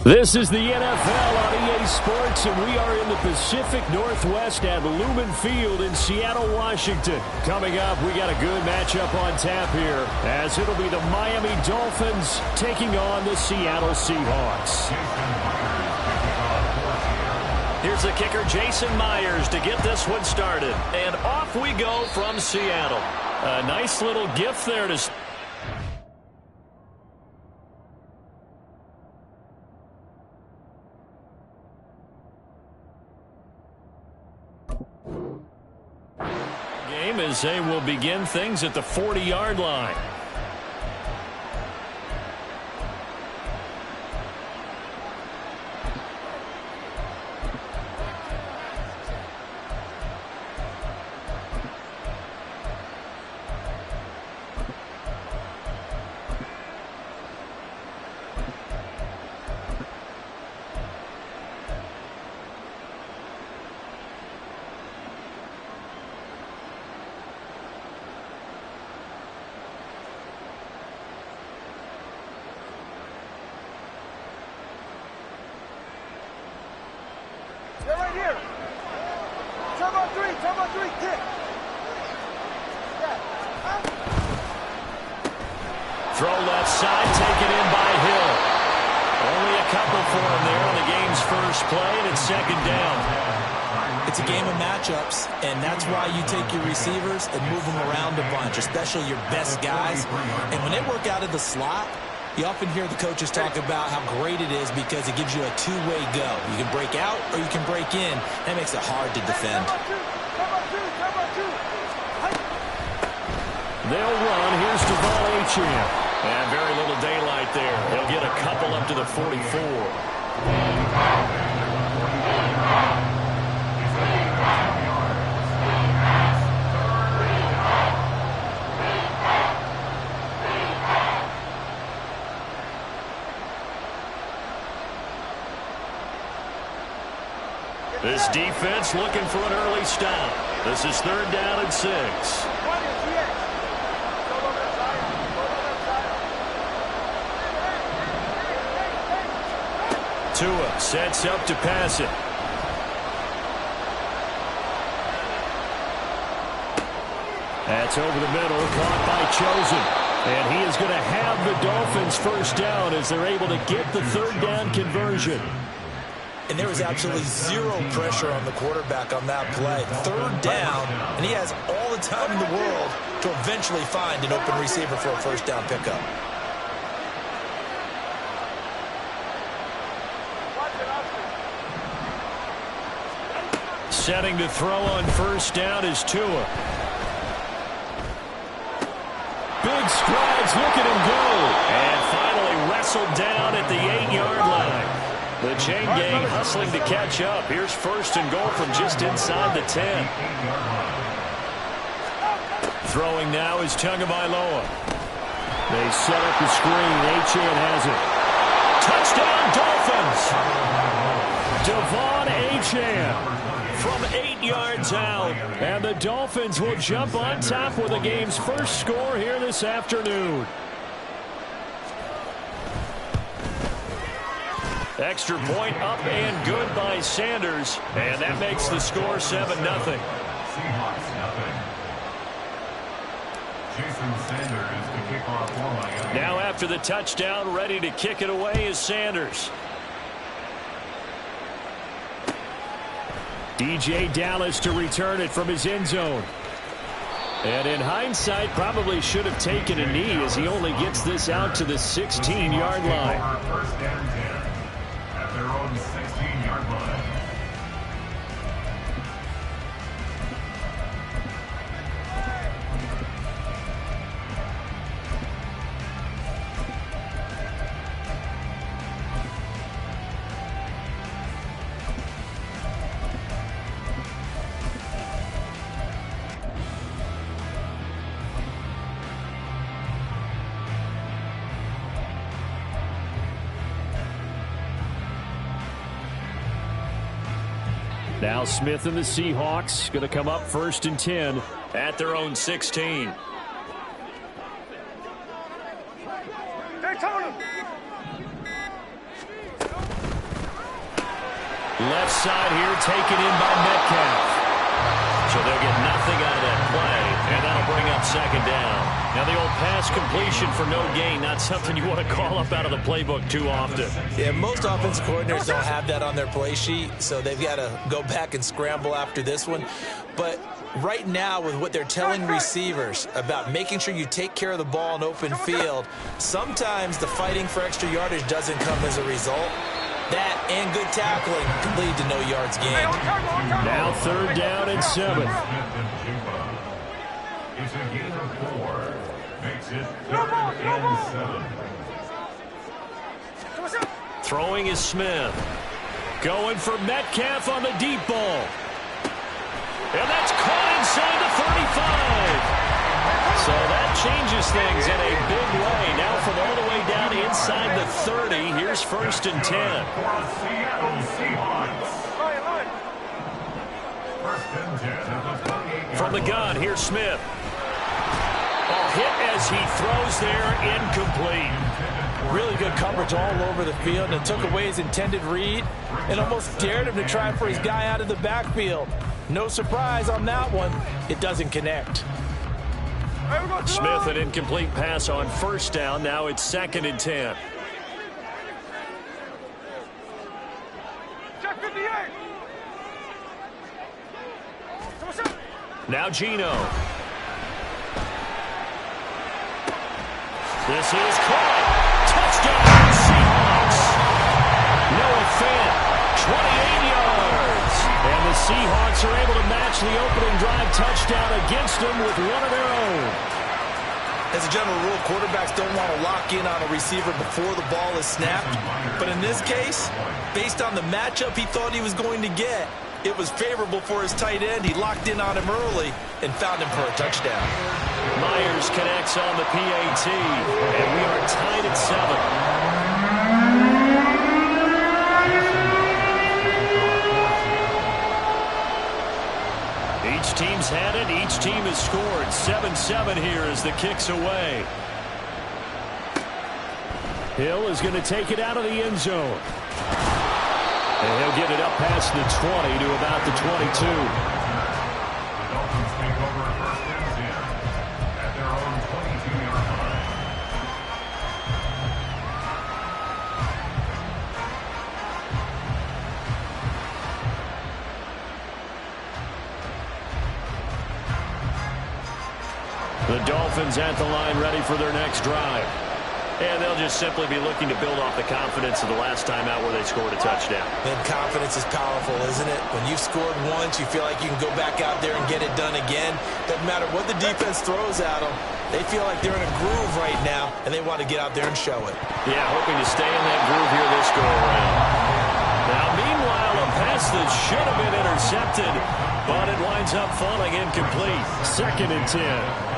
This is the NFL on EA Sports, and we are in the Pacific Northwest at Lumen Field in Seattle, Washington. Coming up, we got a good matchup on tap here, as it'll be the Miami Dolphins taking on the Seattle Seahawks. Here's the kicker, Jason Myers, to get this one started. And off we go from Seattle. A nice little gift there to... Game as they will begin things at the 40-yard line. They're right here. Turbo three, kick. Throw left side, taken in by Hill. Only a couple for him there on the game's first play, and it's second down. It's a game of matchups, and that's why you take your receivers and move them around a bunch, especially your best guys. And when they work out of the slot, you often hear the coaches talk about how great it is because it gives you a two-way go. You can break out or you can break in. That makes it hard to defend. They'll run. Here's Gtowncapp. And very little daylight there. He'll get a couple up to the 44. This defense looking for an early stop. This is third down and 6. Tua sets up to pass it. That's over the middle, caught by Chosen. And he is going to have the Dolphins first down as they're able to get the third down conversion. And there was absolutely zero pressure on the quarterback on that play. Third down, and he has all the time in the world to eventually find an open receiver for a first down pickup. Setting to throw on first down is Tua. Big strides, look at him go. And finally wrestled down at the 8-yard line. The chain gang hustling to catch up. Here's first and goal from just inside the 10. Throwing now is Tagovailoa. They set up the screen. Achane has it. Touchdown, Dolphins! Devon Achane from 8 yards out. And the Dolphins will jump on top with the game's first score here this afternoon. Extra point up and good by Sanders. And that makes the score 7-0. Now after the touchdown, ready to kick it away is Sanders. DJ Dallas to return it from his end zone. And in hindsight, probably should have taken a knee as he only gets this out to the 16-yard line. First down 10 at their own 16-yard line. Now Smith and the Seahawks going to come up first and 10 at their own 16. Left side here taken in by Metcalf. So they'll get nothing out of that play, and that'll bring up second down. Now the old pass completion for no gain, not something you want to call up out of the playbook too often. Yeah, most offensive coordinators don't have that on their play sheet, so they've got to go back and scramble after this one. But right now, with what they're telling receivers about making sure you take care of the ball in open field, sometimes the fighting for extra yardage doesn't come as a result. That and good tackling can lead to no yards gained. Now 3rd down and 7. It's a gain of 4. Makes it 3rd and 7. Throwing is Smith. Going for Metcalf on the deep ball. And that's caught inside the 35. So that changes things in a big way. Now from all the way down inside the 30, here's 1st and 10. Seattle Seahawks. First and 10 at the 28. From the gun, here's Smith. Hit as he throws there, incomplete. Really good coverage all over the field and took away his intended read and almost dared him to try for his guy out of the backfield. No surprise on that one. It doesn't connect. Smith, an incomplete pass on 1st down. Now it's 2nd and 10. Now Geno. This is caught. Touchdown, Seahawks. Noah Fant, 28 yards. And the Seahawks are able to match the opening drive touchdown against them with one of their own. As a general rule, quarterbacks don't want to lock in on a receiver before the ball is snapped. But in this case, based on the matchup he thought he was going to get, it was favorable for his tight end. He locked in on him early and found him for a touchdown. Myers connects on the PAT, and we are tied at 7. Each team's had it. Each team has scored. 7-7 here as the kick's away. Hill is going to take it out of the end zone. And he'll get it up past the 20 to about the 22. The Dolphins take over 1st and 10 at their own 22-yard line. The Dolphins at the line ready for their next drive. And they'll just simply be looking to build off the confidence of the last time out where they scored a touchdown. And confidence is powerful, isn't it? When you've scored once, you feel like you can go back out there and get it done again. Doesn't matter what the defense throws at them. They feel like they're in a groove right now, and they want to get out there and show it. Yeah, hoping to stay in that groove here this go-around. Now, meanwhile, a pass that should have been intercepted, but it winds up falling incomplete. 2nd and 10.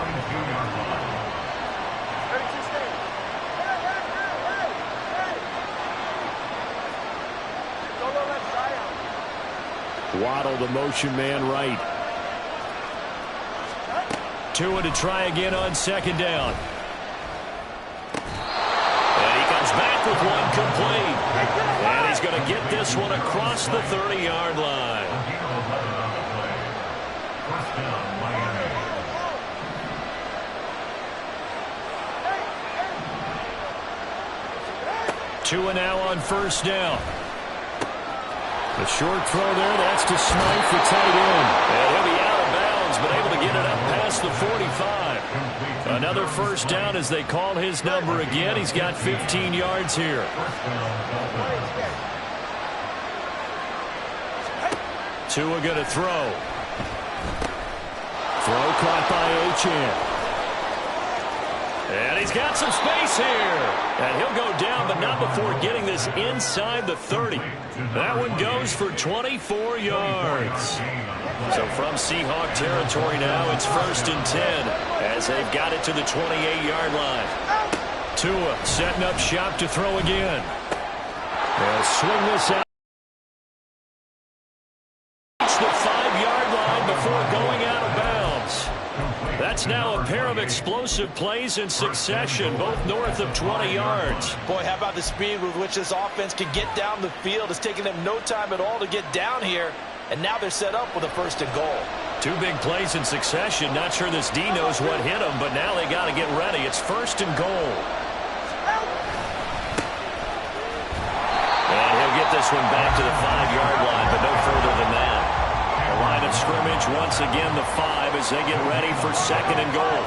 Waddle, the motion man right. Tua to try again on 2nd down. And he comes back with one complete. And he's going to get this one across the 30-yard line. Tua now on 1st down. The short throw there, that's to Smythe, the tight end. And he'll be out of bounds, but able to get it up past the 45. Another 1st down as they call his number again. He's got 15 yards here. Tua going to throw. Throw caught by Achane. And he's got some space here. And he'll go down, but not before getting this inside the 30. That one goes for 24 yards. So from Seahawk territory now, it's 1st and 10 as they've got it to the 28-yard line. Tua setting up shop to throw again. They'll swing this out. Reach the 5-yard line before going out of bounds. That's It's now a pair of explosive plays in succession, both north of 20 yards. Boy, how about the speed with which this offense can get down the field? It's taken them no time at all to get down here, and now they're set up with a 1st and goal. 2 big plays in succession. Not sure this D knows what hit him, but now they got to get ready. It's 1st and goal. And he'll get this one back to the 5-yard line, but no further than that. The line of scrimmage, once again, the 5 as they get ready for 2nd and goal.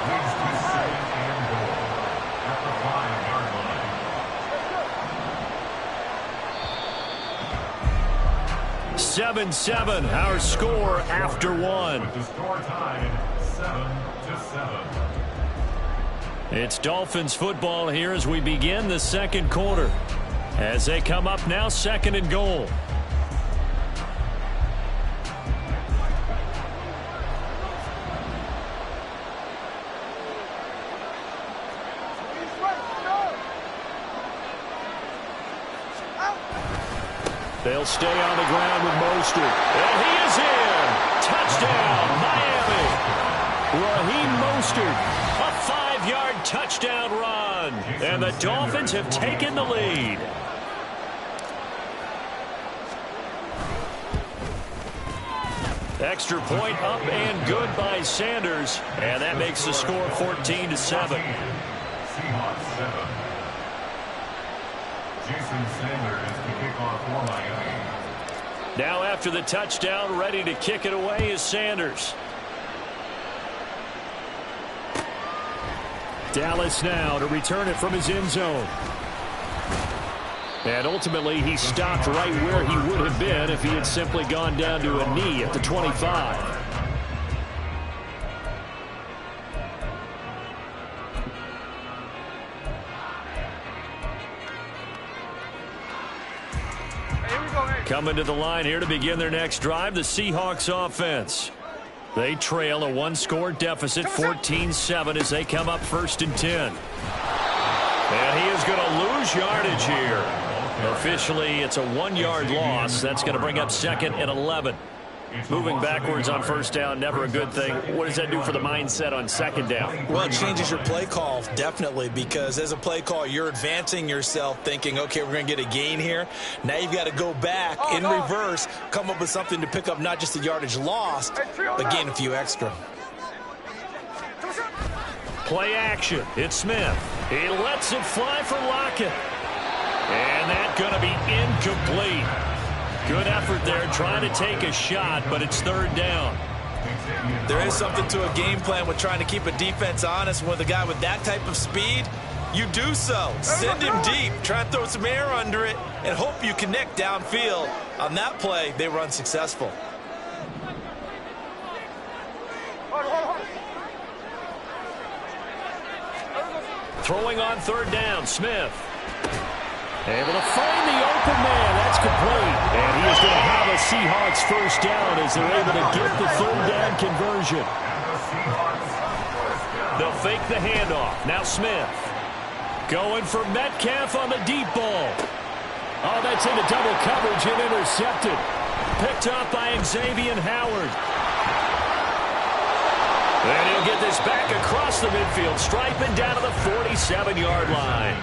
7-7, our score after 1. With the score tied 7-7. It's Dolphins football here as we begin the 2nd quarter. As they come up now, 2nd and goal. They'll stay on the ground with Mostert. And he is in. Touchdown, Miami. Raheem Mostert, a 5-yard touchdown run. And the Dolphins have taken the lead. Extra point up and good by Sanders. And that makes the score 14-7. Seahawks 7. Jason Sanders to kick off for Miami. Now after the touchdown, ready to kick it away is Sanders. Dallas now to return it from his end zone. And ultimately, he stopped right where he would have been if he had simply gone down to a knee at the 25. Coming to the line here to begin their next drive, the Seahawks offense. They trail a 1-score deficit, 14-7, as they come up 1st and 10. And he is going to lose yardage here. Officially, it's a 1-yard loss. That's going to bring up 2nd and 11. Moving backwards on 1st down, never a good thing. What does that do for the mindset on 2nd down? Well, it changes your play call, definitely, because as a play call, you're advancing yourself thinking, okay, we're going to get a gain here. Now you've got to go back in reverse, come up with something to pick up not just the yardage lost, but gain a few extra. Play action. It's Smith. He lets it fly for Lockett. And that's going to be incomplete. Good effort there trying to take a shot, but it's 3rd down. There is something to a game plan with trying to keep a defense honest. With a guy with that type of speed, you do so. Send him deep, try and throw some air under it, and hope you connect downfield. On that play, they were unsuccessful. Throwing on 3rd down, Smith. Able to find the open man. That's complete. And he is going to have a Seahawks 1st down as they're able to get the 3rd down conversion. They'll fake the handoff. Now Smith. Going for Metcalf on the deep ball. Oh, that's into double coverage and intercepted. Picked up by Xavier Howard. And he'll get this back across the midfield, striping down to the 47-yard line.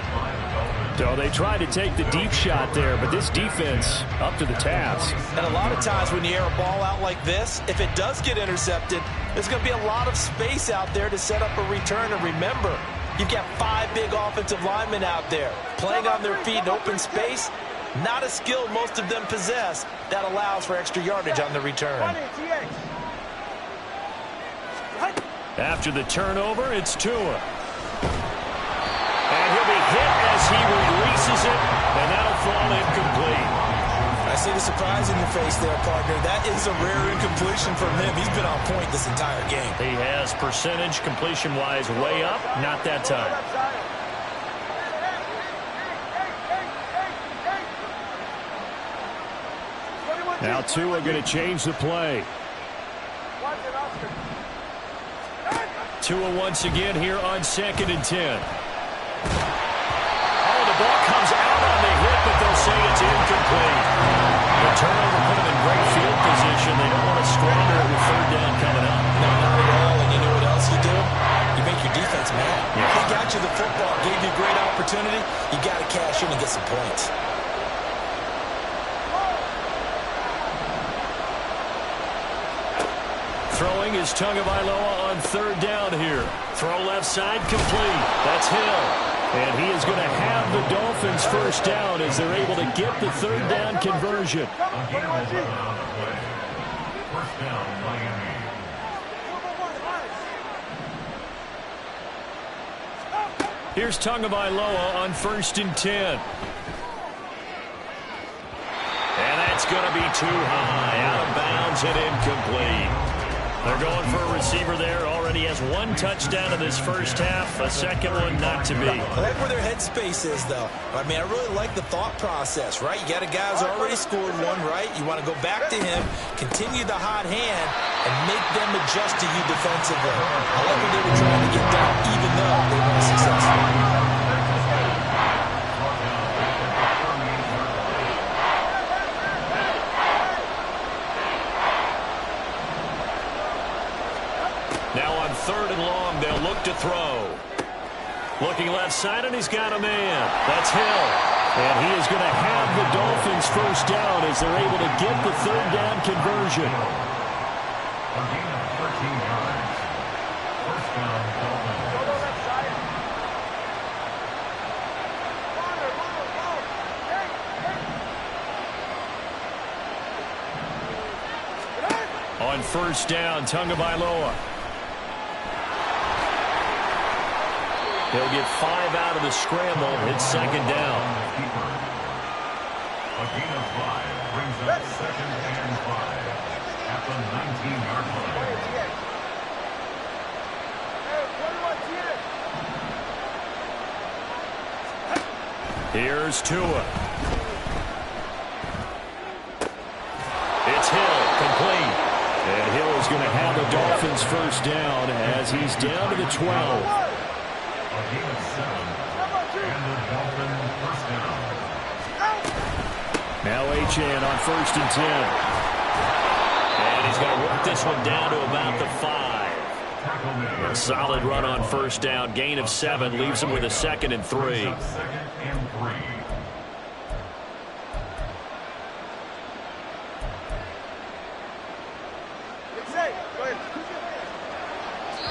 So they tried to take the deep shot there, but this defense up to the task. And a lot of times when you air a ball out like this, if it does get intercepted, there's going to be a lot of space out there to set up a return. And remember, you've got 5 big offensive linemen out there playing on their feet in open space. Not a skill most of them possess that allows for extra yardage on the return. After the turnover, it's Tua. And he'll be hit as he releases it, and that'll fall incomplete. I see the surprise in your face there, partner. That is a rare incompletion from him. He's been on point this entire game. He has percentage completion-wise way up, not that time. Now Tua going to change the play. Tua once again here on 2nd and 10. Oh, the ball comes out on the hit, but they'll say it's incomplete. The turnover put them in great field position. They don't want to squander it with 3rd down coming up. No, not at all. And you know what else you do? defense, man. They got you the football, gave you a great opportunity. You got to cash in and get some points. Throwing is Tagovailoa on third down here. Throw left side complete. That's Hill. And he is going to have the Dolphins first down as they're able to get the third down conversion. First down, Miami. Here's Tagovailoa on 1st and 10. And that's going to be too high. Out of bounds and incomplete. They're going for a receiver there. Already has one touchdown in this first half. A second one not to be. I like where their headspace is, though. I mean, I really like the thought process, right? You got a guy who's already scored one, right? You want to go back to him, continue the hot hand, and make them adjust to you defensively. I like what they were trying to get done, even though they weren't successful. Now on 3rd and long, they'll look to throw. Looking left side, and he's got a man. That's Hill. And he is going to have the Dolphins first down as they're able to get the third down conversion. A gain of 13 yards. First down, Dolphins. On 1st down, Tagovailoa. He'll get 5 out of the scramble. It's 2nd down. A gain of 5 brings up 2nd and 5 at the 19-yard line. Here's Tua. It's Hill, complete. And Hill is going to have the Dolphins first down as he's down to the 12. A gain of 7 and the Dolphins first down. Now Achane on 1st and 10. And he's going to work this one down to about the 5. A solid run on 1st down. Gain of 7 leaves him with a 2nd and 3. 2nd and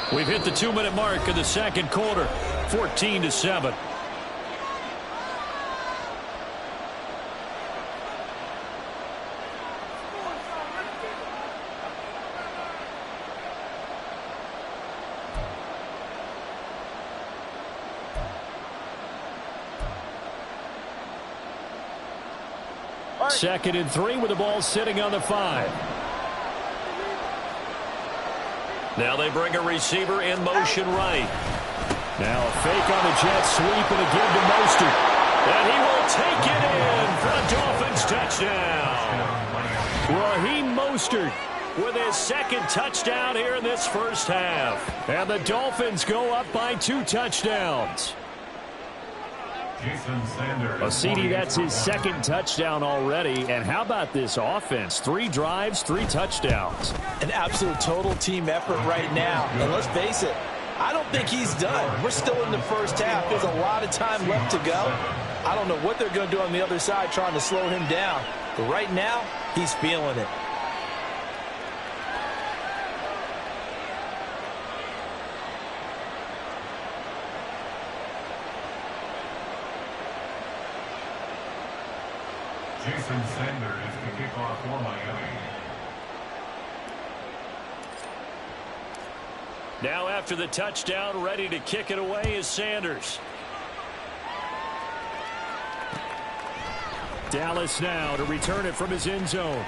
3. We've hit the 2-minute mark of the 2nd quarter. 14-7. Second and 3 with the ball sitting on the 5. Now they bring a receiver in motion right. Now a fake on the jet sweep and a give to Mostert. And he will take it in for a Dolphins touchdown. Raheem Mostert with his 2nd touchdown here in this first half. And the Dolphins go up by 2 touchdowns. Jason Sanders. CD, that's his 2nd touchdown already. And how about this offense? 3 drives, 3 touchdowns. An absolute total team effort right now. And let's face it, I don't think he's done. We're still in the first half. There's a lot of time left to go. I don't know what they're going to do on the other side trying to slow him down. But right now, he's feeling it. Jason Sanders to kick off for Miami. Now after the touchdown, ready to kick it away is Sanders. Dallas now to return it from his end zone.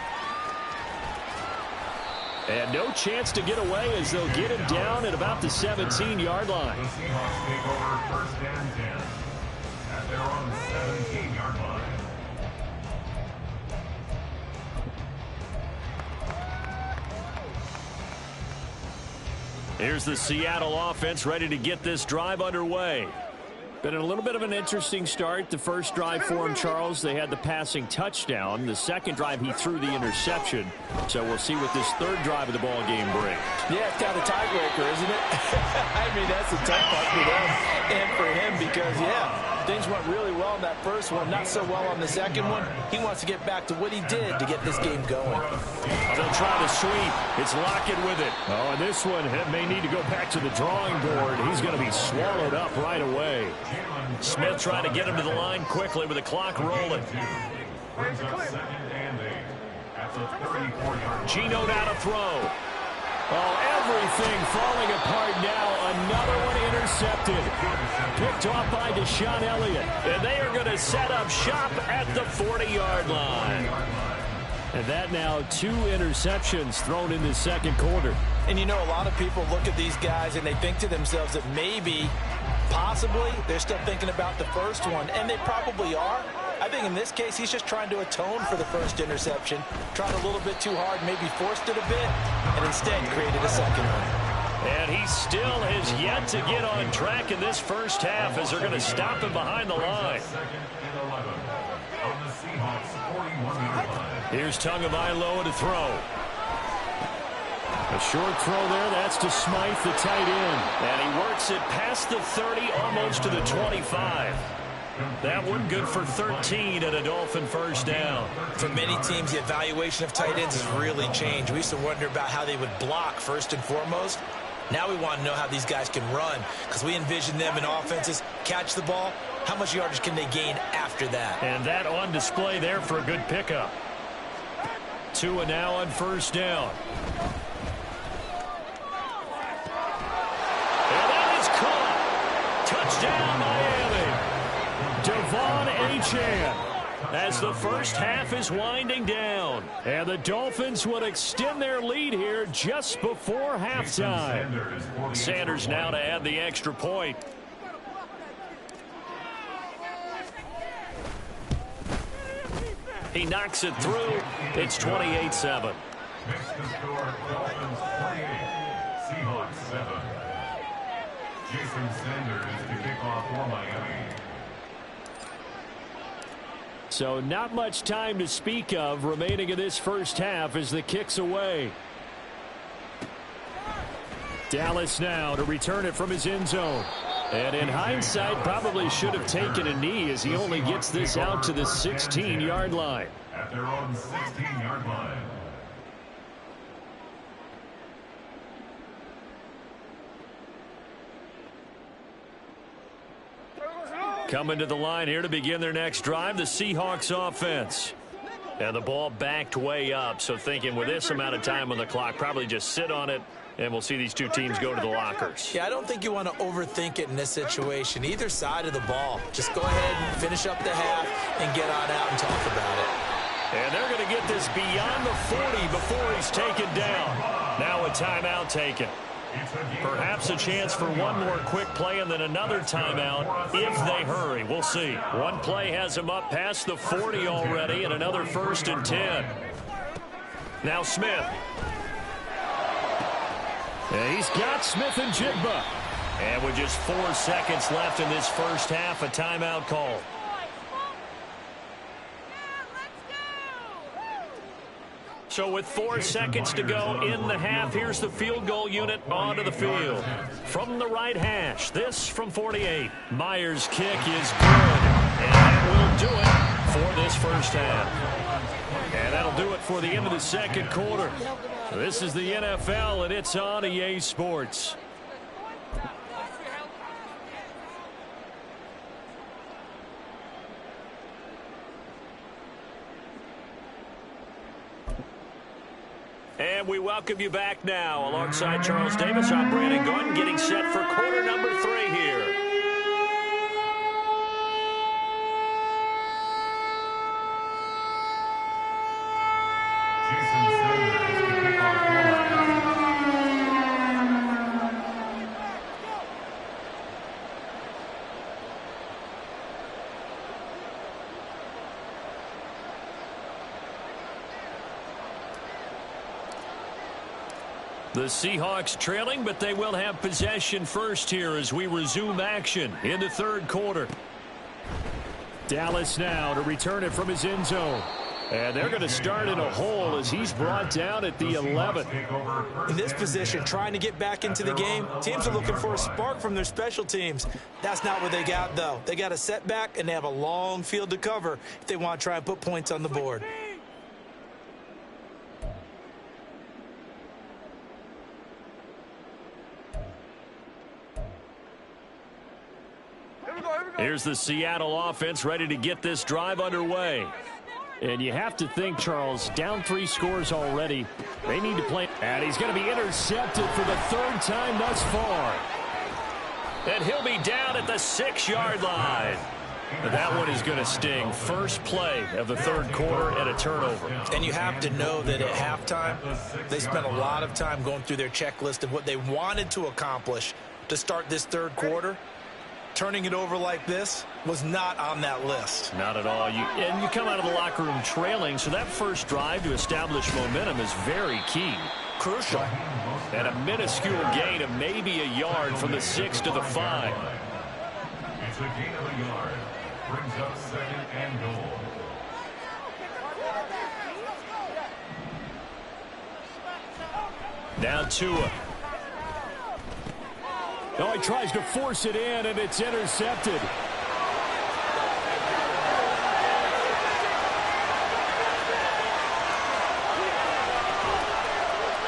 And no chance to get away as they'll get him down at about the 17-yard line. The Seahawks take over 1st and 10 at their own 17-yard line. Here's the Seattle offense ready to get this drive underway. Been a little bit of an interesting start. The first drive for him, Charles, they had the passing touchdown. The second drive, he threw the interception. So we'll see what this third drive of the ball game brings. Yeah, it's kind of a tiebreaker, isn't it? I mean, that's a tough part for them and for him because, yeah, things went really well in that first one, not so well on the second one. He wants to get back to what he did to get this game going. They'll try to sweep. It's Lockett with it. Oh, and this one may need to go back to the drawing board. He's going to be swallowed up right away. Smith trying to get him to the line quickly with the clock rolling. Geno now to throw. Oh, everything falling apart now. Another one intercepted. Picked off by Deshaun Elliott. And they are going to set up shop at the 40-yard line. And that now 2 interceptions thrown in the second quarter. And you know, a lot of people look at these guys and they think to themselves that maybe, possibly, they're still thinking about the first one. And they probably are. I think in this case, he's just trying to atone for the first interception. Tried a little bit too hard, maybe forced it a bit, and instead created a second one. And he still has yet to get on track in this first half as they're going to stop him behind the line. Here's Tagovailoa to throw. A short throw there. That's to Smythe, the tight end. And he works it past the 30, almost to the 25. That one good for 13 and a Dolphin first down. For many teams, the evaluation of tight ends has really changed. We used to wonder about how they would block first and foremost. Now we want to know how these guys can run because we envision them in offenses catch the ball. How much yardage can they gain after that? And that on display there for a good pickup. Tua now on first down. And that is caught. Touchdown, Miami. Devon Achane as the first half is winding down. And the Dolphins would extend their lead here just before halftime. Sanders now to add the extra point. He knocks it through. It's 28-7. Makes the score Dolphins 28, Seahawks 7. Jason Sanders to kick off for Miami. So not much time to speak of remaining in this first half as the kick's away. Dallas now to return it from his end zone. And in hindsight, probably should have taken a knee as he only gets this out to the 16-yard line. At their own 16-yard line. Coming to the line here to begin their next drive, the Seahawks offense. And the ball backed way up, so thinking with this amount of time on the clock, probably just sit on it, and we'll see these two teams go to the lockers. Yeah, I don't think you want to overthink it in this situation. Either side of the ball. Just go ahead and finish up the half and get on out and talk about it. And they're going to get this beyond the 40 before he's taken down. Now a timeout taken. Perhaps a chance for one more quick play and then another timeout if they hurry. We'll see. One play has him up past the 40 already and another 1st and 10. Now Smith. And he's got Smith and Jigba. And with just 4 seconds left in this first half, a timeout call. So with 4 seconds to go in the half, here's the field goal unit onto the field. From the right hash, this from 48. Myers' kick is good. And that will do it for this first half. And that'll do it for the end of the second quarter. This is the NFL, and it's on EA Sports. And we welcome you back now. Alongside Charles Davis, I'm Brandon Gordon, getting set for quarter number 3 here. Jason Sanders to kick off for Miami. The Seahawks trailing, but they will have possession first here as we resume action in the third quarter. Dallas now to return it from his end zone. And they're going to start in a hole as he's brought down at the 11. In this position, trying to get back into the game, teams are looking for a spark from their special teams. That's not what they got, though. They got a setback, and they have a long field to cover if they want to try and put points on the board. Here's the Seattle offense ready to get this drive underway. And you have to think, Charles, down 3 scores already. They need to play. And he's going to be intercepted for the 3rd time thus far. And he'll be down at the 6-yard line. And that one is going to sting. First play of the 3rd quarter and a turnover. And you have to know that at halftime, they spent a lot of time going through their checklist of what they wanted to accomplish to start this 3rd quarter. Turning it over like this was not on that list. Not at all. And you come out of the locker room trailing, so that first drive to establish momentum is very key. Crucial. And a minuscule gain of maybe a yard from the 6 to the 5. It's a gain of a yard. Brings up 2nd and goal. Now Tua. Oh, he tries to force it in, and it's intercepted.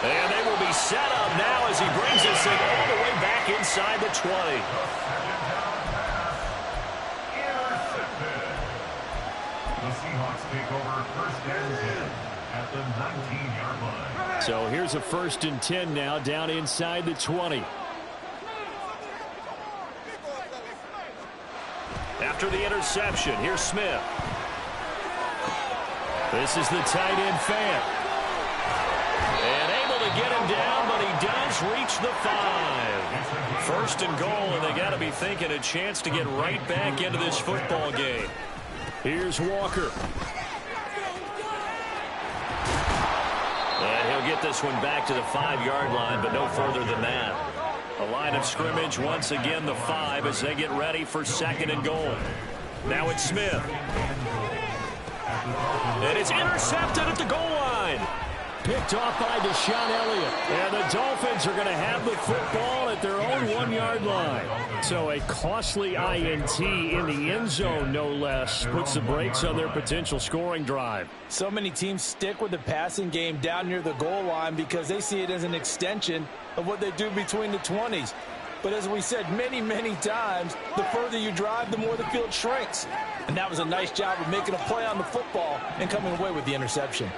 And they will be set up now as he brings this thing all the way back inside the 20. The Seahawks take over 1st and 10 at the 19-yard line. So here's a 1st and 10 now down inside the 20. After the interception, here's Smith. This is the tight end Fant. And able to get him down, but he does reach the 5. 1st and goal, and they got to be thinking a chance to get right back into this football game. Here's Walker. And he'll get this one back to the 5-yard line, but no further than that. A line of scrimmage, once again the 5 as they get ready for 2nd and goal. Now it's Smith. And it's intercepted at the goal line. Picked off by Deshaun Elliott. And the Dolphins are going to have the football at their own 1-yard line. So a costly INT in the end zone, no less, puts the brakes on their potential scoring drive. So many teams stick with the passing game down near the goal line because they see it as an extension of what they do between the 20s. But as we said many, many times, the further you drive, the more the field shrinks. And that was a nice job of making a play on the football and coming away with the interception.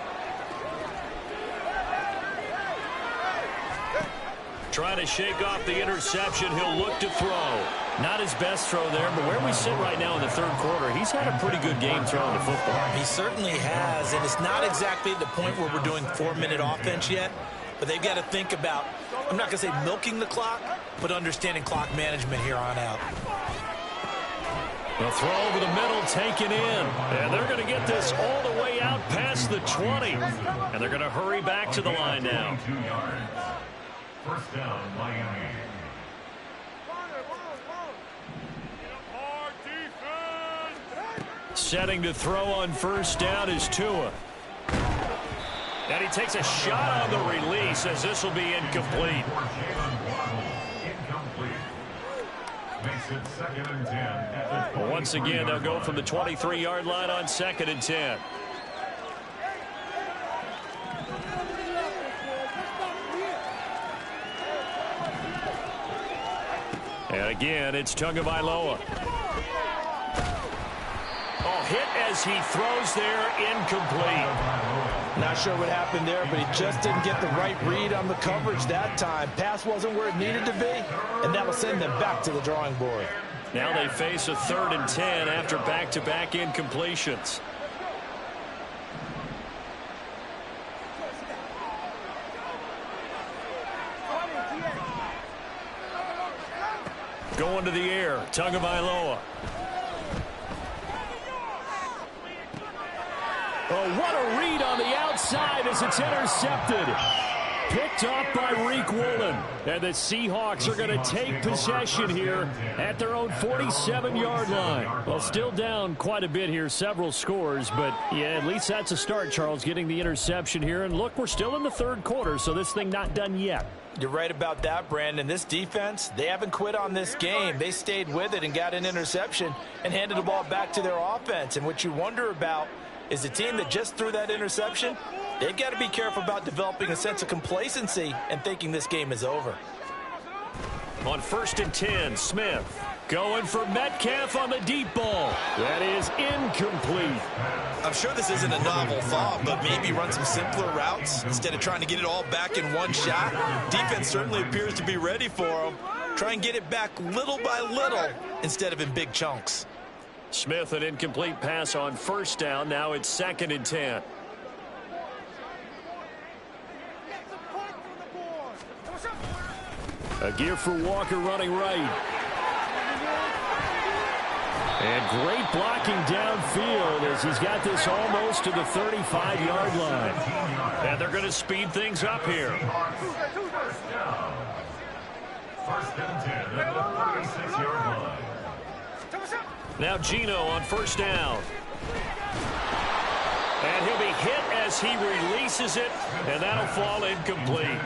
Trying to shake off the interception. He'll look to throw. Not his best throw there, but where we sit right now in the 3rd quarter, he's had a pretty good game throwing the football. He certainly has, and it's not exactly at the point where we're doing 4-minute offense yet, but they've got to think about, I'm not going to say milking the clock, but understanding clock management here on out. The throw over the middle taken in, and they're going to get this all the way out past the 20, and they're going to hurry back to the line now. 2 yards. 1st down, Miami. Setting to throw on 1st down is Tua. And he takes a shot on the release as this will be incomplete. Makes it 2nd and 10 at the 23-yard Once again, they'll go from the 23-yard line on 2nd and 10. And again, it's Tagovailoa. Oh, hit as he throws there, incomplete. Not sure what happened there, but he just didn't get the right read on the coverage that time. Pass wasn't where it needed to be, and that'll send them back to the drawing board. Now they face a 3rd and 10 after back-to-back incompletions. Going to the air, Tagovailoa. Oh, what a read on the outside as it's intercepted. picked off by Reek Woolen. And the Seahawks are going to take possession here at their own 47-yard line. Well, still down quite a bit here, several scores. But, yeah, at least that's a start, Charles, getting the interception here. And, look, we're still in the third quarter, so this thing not done yet. You're right about that, Brandon. This defense, they haven't quit on this game. They stayed with it and got an interception and handed the ball back to their offense. And what you wonder about is the team that just threw that interception, they've got to be careful about developing a sense of complacency and thinking this game is over. On 1st and 10, Smith going for Metcalf on the deep ball. That is incomplete. I'm sure this isn't a novel thought, but maybe run some simpler routes instead of trying to get it all back in one shot. Defense certainly appears to be ready for them. Try and get it back little by little instead of in big chunks. Smith, an incomplete pass on 1st down. Now it's 2nd and 10. A give for Walker running right. And great blocking downfield as he's got this almost to the 35-yard line. And they're going to speed things up here. First and 10 at the 36-yard line. Now Geno on 1st down. And he'll be hit as he releases it, and that'll fall incomplete.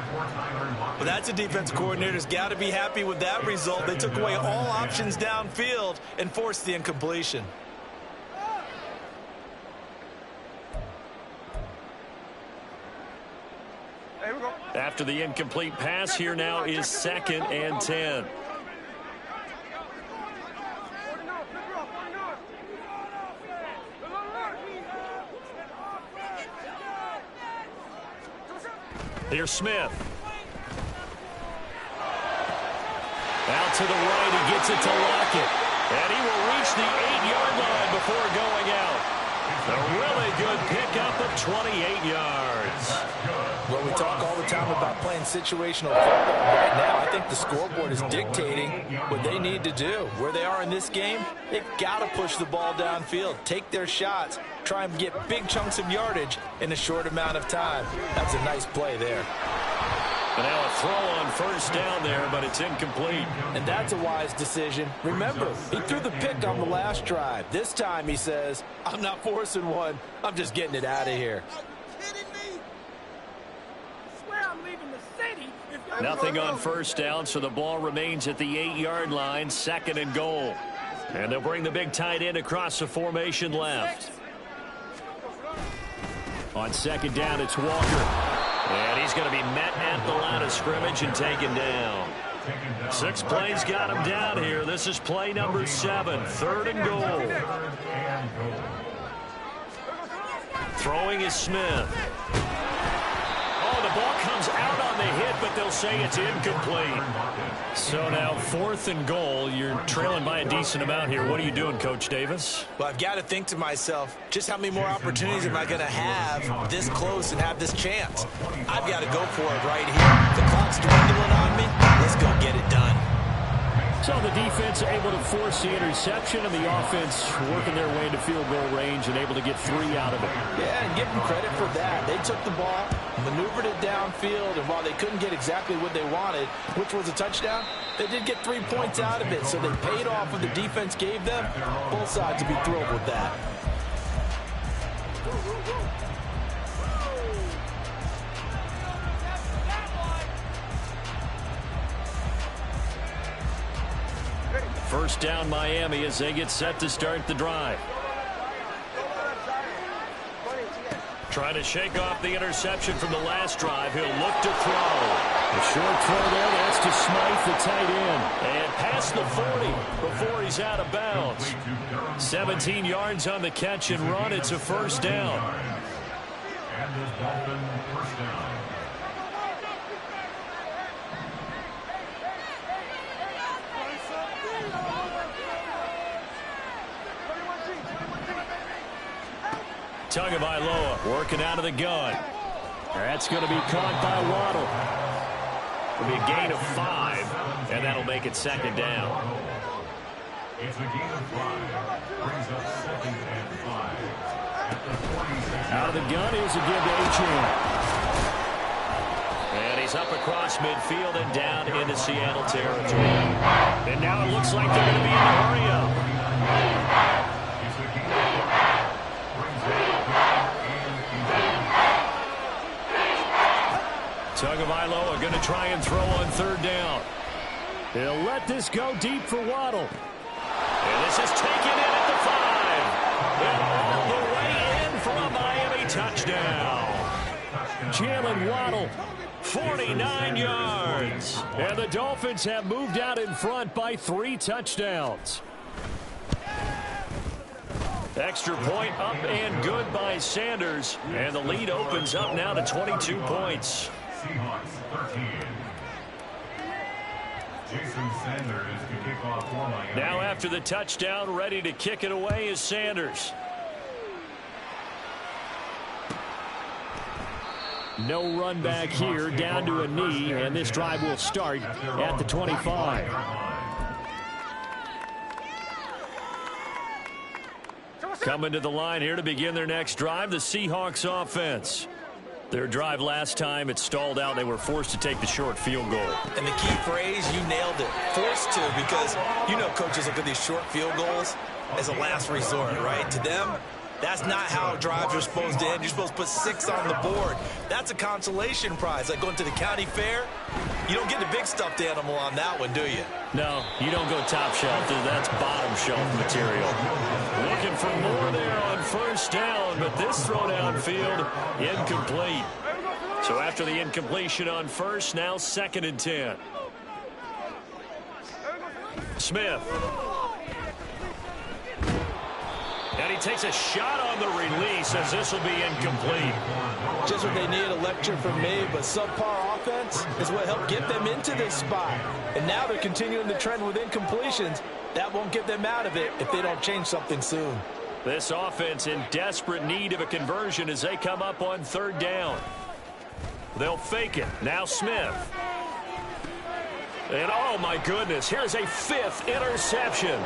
Well, that's a defense coordinator's got to be happy with that result. They took away all options downfield and forced the incompletion. There we go. After the incomplete pass, here now is 2nd and 10. Here's Smith. Out to the right, he gets it to Lockett. And he will reach the 8-yard line before going out. A really good pickup of 28 yards. Well, we talk all the time about playing situational football. Right now, I think the scoreboard is dictating what they need to do. Where they are in this game, they've got to push the ball downfield, take their shots, try and get big chunks of yardage in a short amount of time. That's a nice play there. And now a throw on 1st down there, but it's incomplete. And that's a wise decision. Remember, he threw the pick on the last drive. This time he says, I'm not forcing one. I'm just getting it out of here. Nothing on 1st down, so the ball remains at the 8-yard line, 2nd and goal. And they'll bring the big tight end across the formation left. On 2nd down, it's Walker. And he's going to be met at the line of scrimmage and taken down. 6 plays got him down here. This is play number 7, 3rd and goal. Throwing is Smith. Oh, the ball comes out on the hit, but they'll say it's incomplete. So now 4th and goal. You're trailing by a decent amount here. What are you doing, Coach Davis? Well, I've got to think to myself, just how many more opportunities am I going to have this close and have this chance? I've got to go for it right here. The clock's dwindling on me. Let's go get it done. So the defense able to force the interception, and the offense working their way into field goal range and able to get 3 out of it. Yeah, and give them credit for that. They took the ball, maneuvered it downfield, and while they couldn't get exactly what they wanted, which was a touchdown, they did get 3 points out of it, so they paid off what the defense gave them. Both sides would be thrilled with that. First down Miami as they get set to start the drive. Trying to shake off the interception from the last drive. He'll look to throw. A short throw there. That's to Smythe, the tight end. And past the 40 before he's out of bounds. 17 yards on the catch and run. It's a 1st down. And this Dolphin 1st down. Tagovailoa working out of the gun. That's going to be caught by Waddle. It'll be a gain of 5, and that'll make it 2nd down. It's a gain of 5. Brings up 2nd and 5. At the 46. Out of the gun, here's a give to Achane. And is up across midfield and down into Seattle territory. And now it looks like they're going to be in a hurry up. Tagovailoa going to try and throw on third down. He'll let this go deep for Waddle. And this is taken in at the 5. And all the way in for a Miami touchdown. Jalen Waddle, 49 yards. And the Dolphins have moved out in front by 3 touchdowns. Extra point up and good by Sanders. And the lead opens up now to 22 points. Seahawks 13. Jason Sanders to kick off for Miami. Now after the touchdown, ready to kick it away is Sanders. No run back here, down to a knee, and this drive will start at the 25. Coming to the line here to begin their next drive, the Seahawks offense. Their drive last time, it stalled out. They were forced to take the short field goal. And the key phrase, you nailed it. Forced to, because you know coaches look at these short field goals as a last resort, right? To them, that's not how drives are supposed to end. You're supposed to put 6 on the board. That's a consolation prize. Like going to the county fair, you don't get the big stuffed animal on that one, do you? No, you don't go top shelf. That's bottom shelf material. Looking for more there on first down, but this throw downfield incomplete. So after the incompletion on first, now 2nd and 10. Smith. And he takes a shot on the release as this will be incomplete. Just what they need, a lecture from me, but subpar offense is what helped get them into this spot. And now they're continuing the trend with incompletions. That won't get them out of it if they don't change something soon. This offense in desperate need of a conversion as they come up on third down. They'll fake it. Now Smith. And oh my goodness, here's a 5th interception.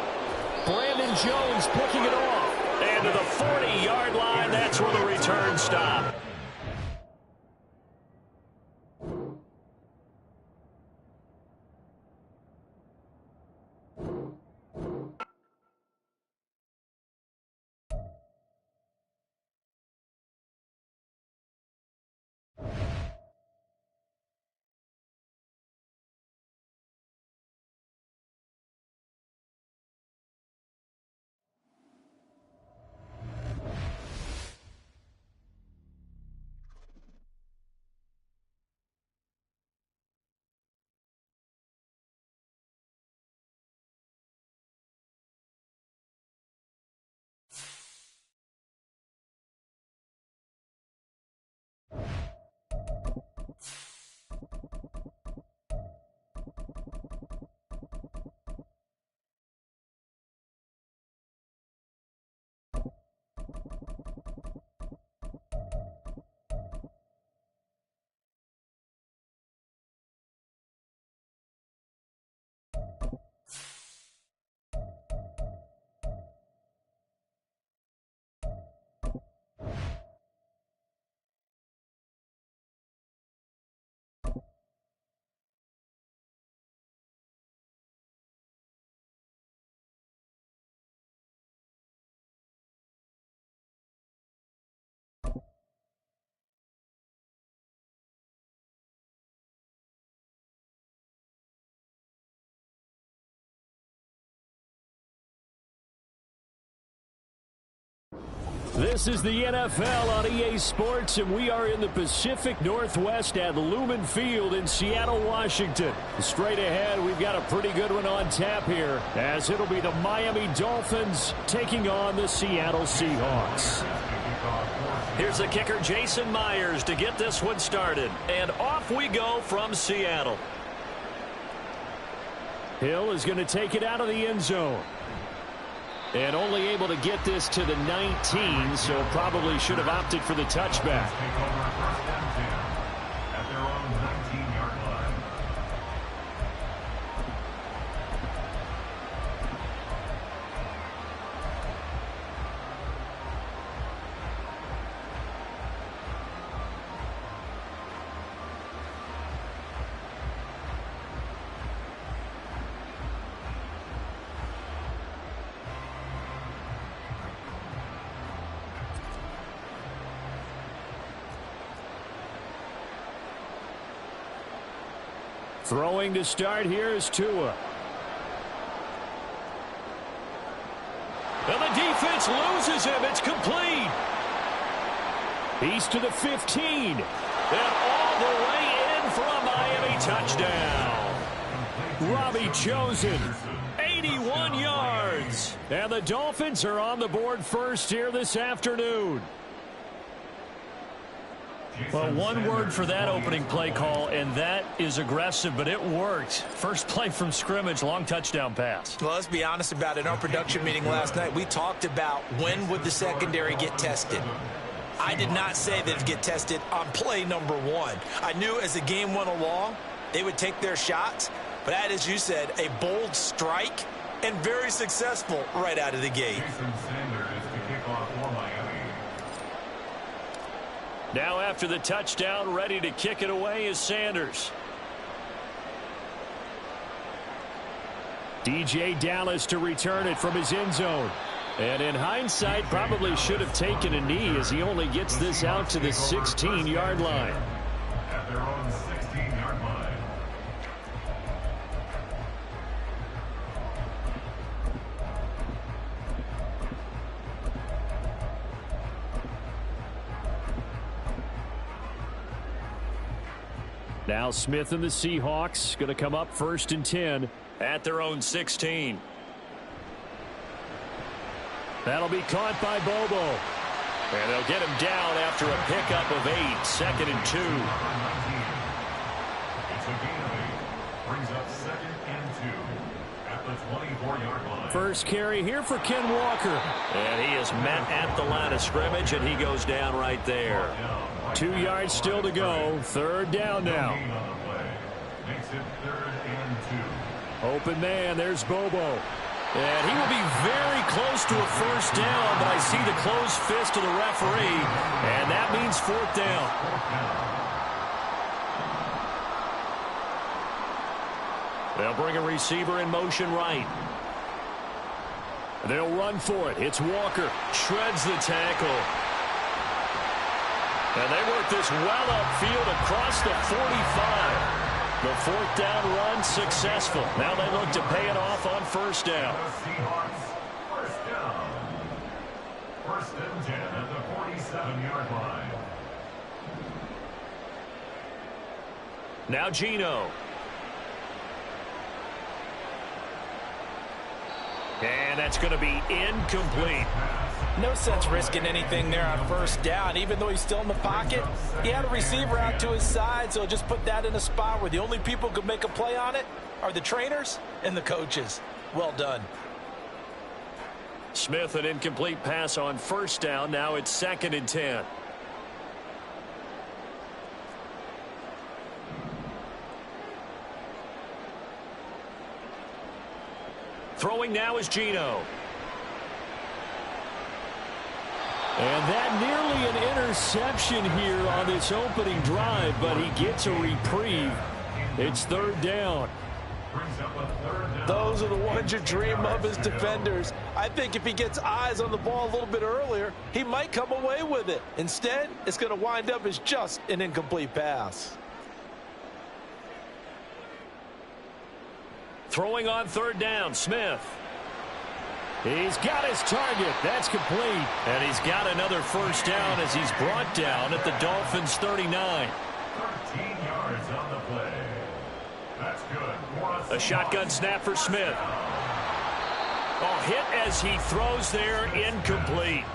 Brandon Jones picking it off. And to the 40-yard line, that's where the return stopped. This is the NFL on EA Sports, and we are in the Pacific Northwest at Lumen Field in Seattle, Washington. Straight ahead, we've got a pretty good one on tap here, as it'll be the Miami Dolphins taking on the Seattle Seahawks. Here's the kicker, Jason Myers, to get this one started. And off we go from Seattle. Hill is going to take it out of the end zone. And only able to get this to the 19, so probably should have opted for the touchback. At their own 19-yard line. Throwing to start here is Tua. And the defense loses him. It's complete. He's to the 15. And all the way in for a Miami touchdown. Robbie Chosen, 81 yards. And the Dolphins are on the board first here this afternoon. Well, one word for that opening play call, and that is aggressive, but it worked. First play from scrimmage, long touchdown pass. Well, let's be honest about it. In our production meeting last night, we talked about when would the secondary get tested. I did not say they'd get tested on play number 1. I knew as the game went along, they would take their shots. But that, as you said, a bold strike and very successful right out of the gate. Jason Sanders to kick off for Miami. Now after the touchdown, ready to kick it away is Sanders. DJ Dallas to return it from his end zone. And in hindsight, probably should have taken a knee as he only gets this out to the 16-yard line. At their own 16-yard line. Now Smith and the Seahawks going to come up 1st and 10 At their own 16. That'll be caught by Bobo. And they'll get him down after a pickup of 8. 2nd and 2. It's a gain of 8. Brings up 2nd and 2 at the 24-yard line. First carry here for Ken Walker. And he is met at the line of scrimmage, and he goes down right there. 2 yards still to go. 3rd down now. Gain on the play. Makes it 3rd and 2. Open man. There's Bobo. And he will be very close to a first down, but I see the closed fist of the referee, and that means 4th down. They'll bring a receiver in motion right. They'll run for it. It's Walker. Shreds the tackle. And they work this well upfield across the 45. The 4th down run successful. Now they look to pay it off on 1st down. The Seahawks, 1st down. 1st and 10 at the 47-yard line. Now Geno. And that's going to be incomplete. No sense risking anything there on 1st down. Even though he's still in the pocket, he had a receiver out to his side, so just put that in a spot where the only people who can make a play on it are the trainers and the coaches. Well done. Smith, an incomplete pass on 1st down. Now it's 2nd and 10. Throwing now is Geno. And that nearly an interception here on this opening drive, but he gets a reprieve. It's 3rd down. Those are the ones you dream of as defenders. I think if he gets eyes on the ball a little bit earlier, he might come away with it. Instead, it's going to wind up as just an incomplete pass. Throwing on 3rd down, Smith. He's got his target. That's complete. And he's got another 1st down as he's brought down at the Dolphins' 39. 13 yards on the play. That's good. A shotgun snap for Smith. Oh, hit as he throws there, incomplete.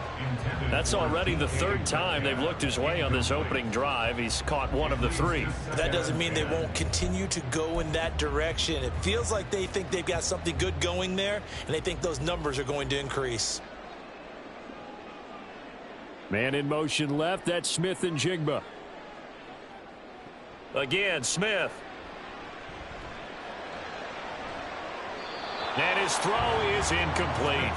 That's already the 3rd time they've looked his way on this opening drive. He's caught 1 of the 3. That doesn't mean they won't continue to go in that direction. It feels like they think they've got something good going there, and they think those numbers are going to increase. Man in motion left. That's Smith and Jigba. Again, Smith. And his throw is incomplete.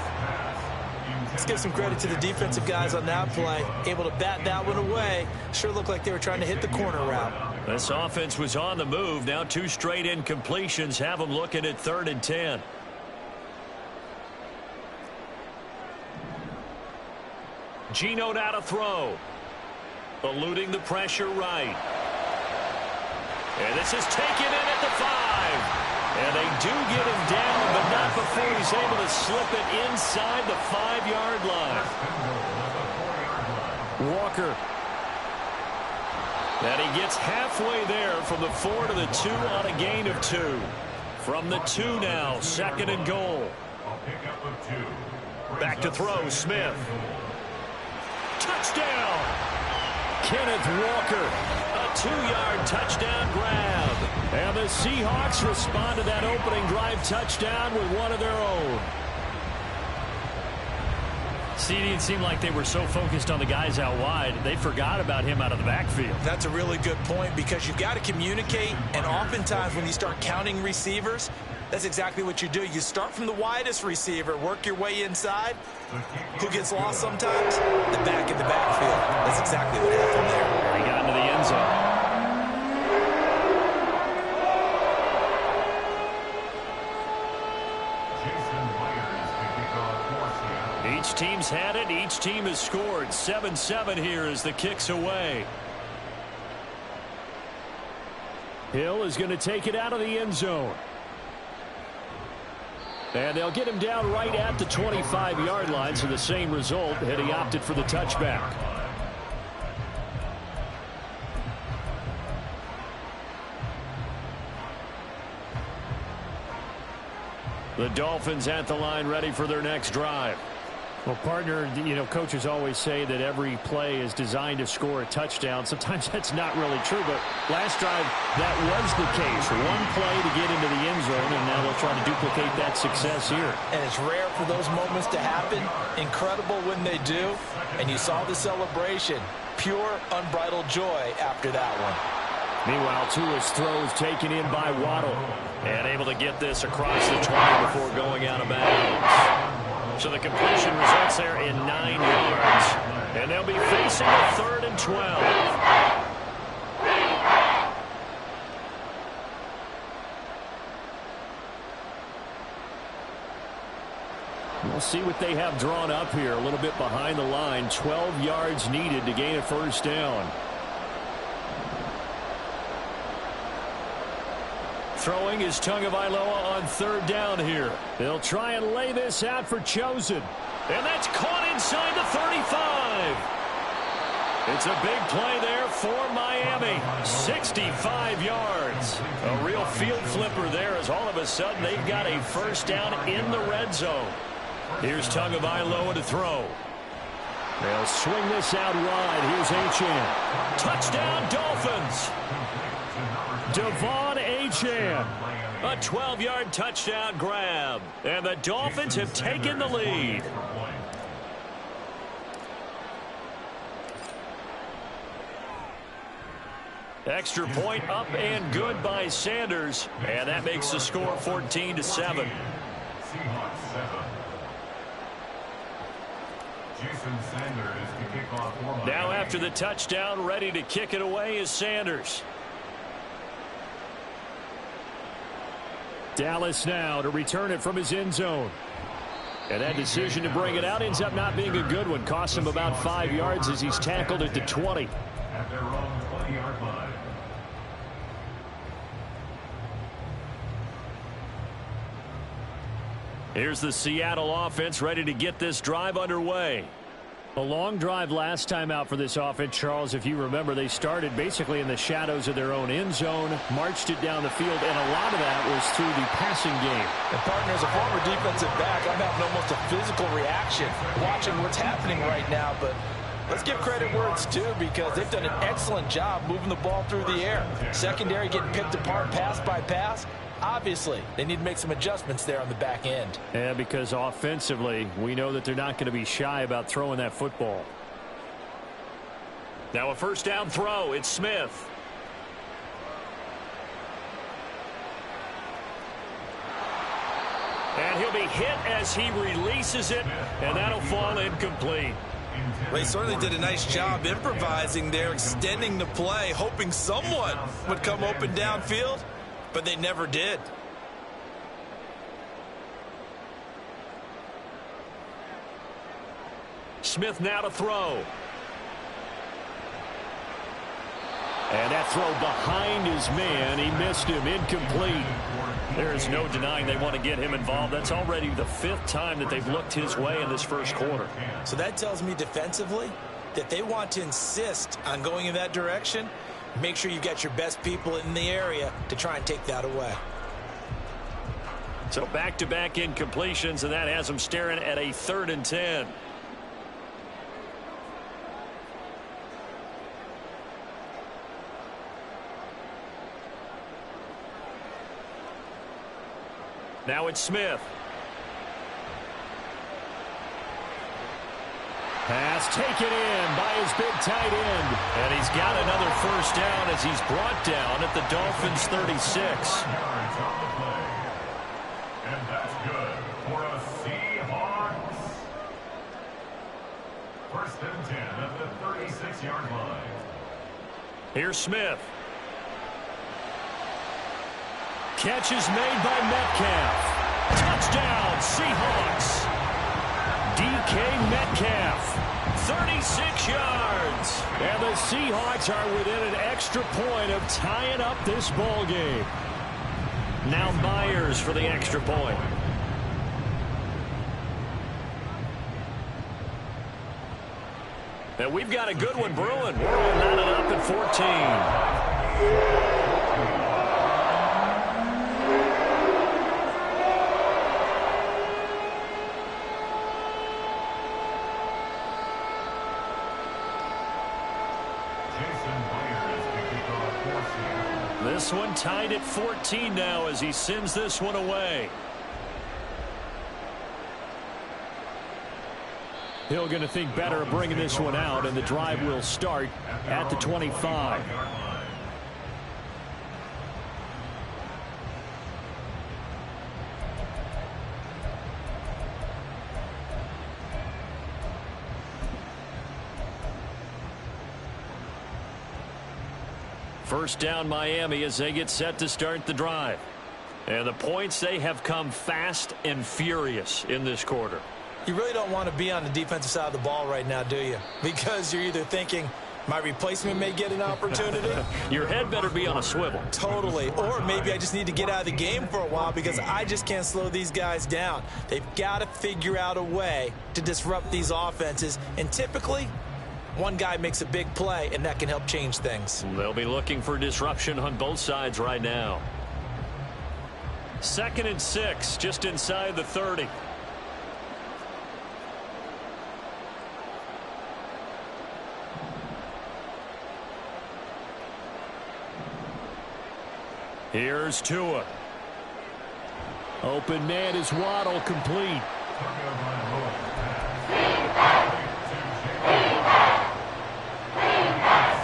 Let's give some credit to the defensive guys on that play. Able to bat that one away. Sure looked like they were trying to hit the corner route. This offense was on the move. Now 2 straight incompletions have them looking at 3rd and 10. Geno now to throw. Eluding the pressure right. And this is taken in at the 5. And they do get him down, but not before he's able to slip it inside the 5-yard line. Walker. And he gets halfway there from the 4 to the 2 on a gain of 2. From the 2 now, 2nd and goal. Back to throw, Smith. Touchdown! Kenneth Walker. A 2-yard touchdown grab. And the Seahawks respond to that opening drive touchdown with one of their own. See, it seemed like they were so focused on the guys out wide, they forgot about him out of the backfield. That's a really good point because you've got to communicate, and oftentimes when you start counting receivers, that's exactly what you do. You start from the widest receiver, work your way inside. Who gets lost sometimes? The back in the backfield. That's exactly what happened there. He got into the end zone. Each team's had it. Each team has scored. 7-7 here as the kick's away. Hill is going to take it out of the end zone. And they'll get him down right at the 25-yard line, so the same result had he opted for the touchback. The Dolphins at the line ready for their next drive. Well, partner, coaches always say that every play is designed to score a touchdown. Sometimes that's not really true, but last drive, that was the case. One play to get into the end zone, and now they'll try to duplicate that success here. And it's rare for those moments to happen. Incredible when they do. And you saw the celebration. Pure, unbridled joy after that one. Meanwhile, Tua's throws taken in by Waddle. And able to get this across the 20 before going out of bounds. So the completion results there in 9 yards. And they'll be facing a 3rd and 12. We'll see what they have drawn up here. A little bit behind the line. 12 yards needed to gain a 1st down. Throwing is Tagovailoa on 3rd down here. They'll try and lay this out for Chosen. And that's caught inside the 35. It's a big play there for Miami. 65 yards. A real field flipper there as all of a sudden they've got a 1st down in the red zone. Here's Tagovailoa to throw. They'll swing this out wide. Here's Achane. Touchdown Dolphins. Devon Achane. A 12-yard touchdown grab. And the Dolphins have taken the lead. Extra point up and good by Sanders. And that makes the score 14-7. Now after the touchdown, ready to kick it away is Sanders. Dallas now to return it from his end zone. And that decision to bring it out ends up not being a good one. Costs him about 5 yards as he's tackled at the 20. At their own 20-yard line. Here's the Seattle offense ready to get this drive underway. A long drive last time out for this offense, Charles. If you remember, they started basically in the shadows of their own end zone, marched it down the field, and a lot of that was through the passing game. And partner, as a former defensive back, I'm having almost a physical reaction watching what's happening right now. But let's give credit where it's due because they've done an excellent job moving the ball through the air. Secondary getting picked apart pass by pass. Obviously, they need to make some adjustments there on the back end. Yeah, because offensively, we know that they're not going to be shy about throwing that football. Now a 1st down throw. It's Smith. And he'll be hit as he releases it, and that'll fall incomplete. They certainly did a nice job improvising there, extending the play, hoping someone would come open downfield. But they never did. Smith now to throw. And that throw behind his man, he missed him, incomplete. There is no denying they want to get him involved. That's already the 5th time that they've looked his way in this first quarter. So that tells me defensively that they want to insist on going in that direction. Make sure you've got your best people in the area to try and take that away. So back-to-back incompletions, and that has them staring at a 3rd and 10. Now it's Smith. Pass taken in by his big tight end. And he's got another first down as he's brought down at the Dolphins' 36. And that's good for a Seahawks. 1st and 10 at the 36-yard line. Here's Smith. Catch is made by Metcalf. Touchdown, Seahawks. DK Metcalf, 36 yards. And the Seahawks are within an extra point of tying up this ball game. Now Myers for the extra point. And we've got a good one brewing. We're all knotted up at 14. This one tied at 14 now as he sends this one away. Hill going to think better of bringing this one out, and the drive will start at the 25. First down Miami as they get set to start the drive. And the points, they have come fast and furious in this quarter. You really don't want to be on the defensive side of the ball right now, do you? Because you're either thinking, my replacement may get an opportunity. Your head better be on a swivel. Totally. Or maybe I just need to get out of the game for a while because I just can't slow these guys down. They've got to figure out a way to disrupt these offenses. And typically, one guy makes a big play, and that can help change things. They'll be looking for disruption on both sides right now. 2nd and 6, just inside the 30. Here's Tua. Open man is Waddle, complete.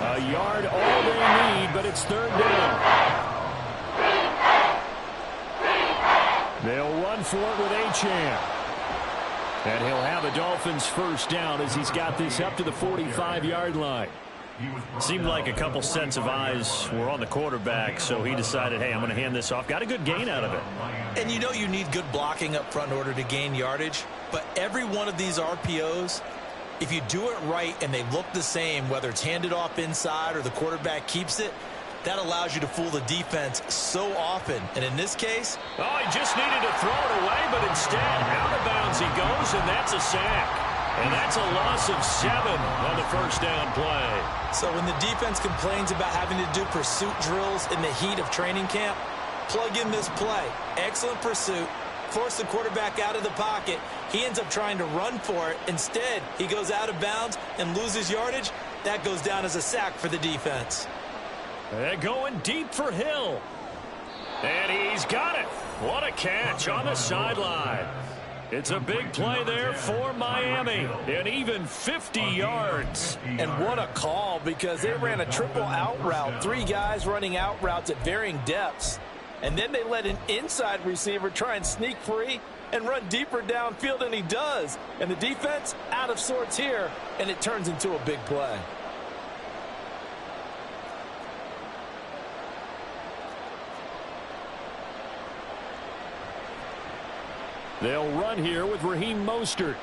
A yard all they need, but it's 3rd down. They'll run for it with Achane. And he'll have a Dolphins first down as he's got this up to the 45-yard line. Seemed like a couple sets of eyes were on the quarterback, so he decided, hey, I'm going to hand this off. Got a good gain out of it. And you know you need good blocking up front in order to gain yardage, but every one of these RPOs, if you do it right and they look the same, whether it's handed off inside or the quarterback keeps it, that allows you to fool the defense so often. And in this case, oh, he just needed to throw it away, but instead, out of bounds he goes, and that's a sack. And that's a loss of 7 on the first down play. So when the defense complains about having to do pursuit drills in the heat of training camp, plug in this play. Excellent pursuit. Force the quarterback out of the pocket. He ends up trying to run for it. Instead, he goes out of bounds and loses yardage. That goes down as a sack for the defense. They're going deep for Hill. And he's got it. What a catch on the sideline. It's a big play there for Miami. And even 50 yards. And what a call, because they ran a triple out route. 3 guys running out routes at varying depths. And then they let an inside receiver try and sneak free and run deeper downfield, and he does. And the defense out of sorts here, and it turns into a big play. They'll run here with Raheem Mostert.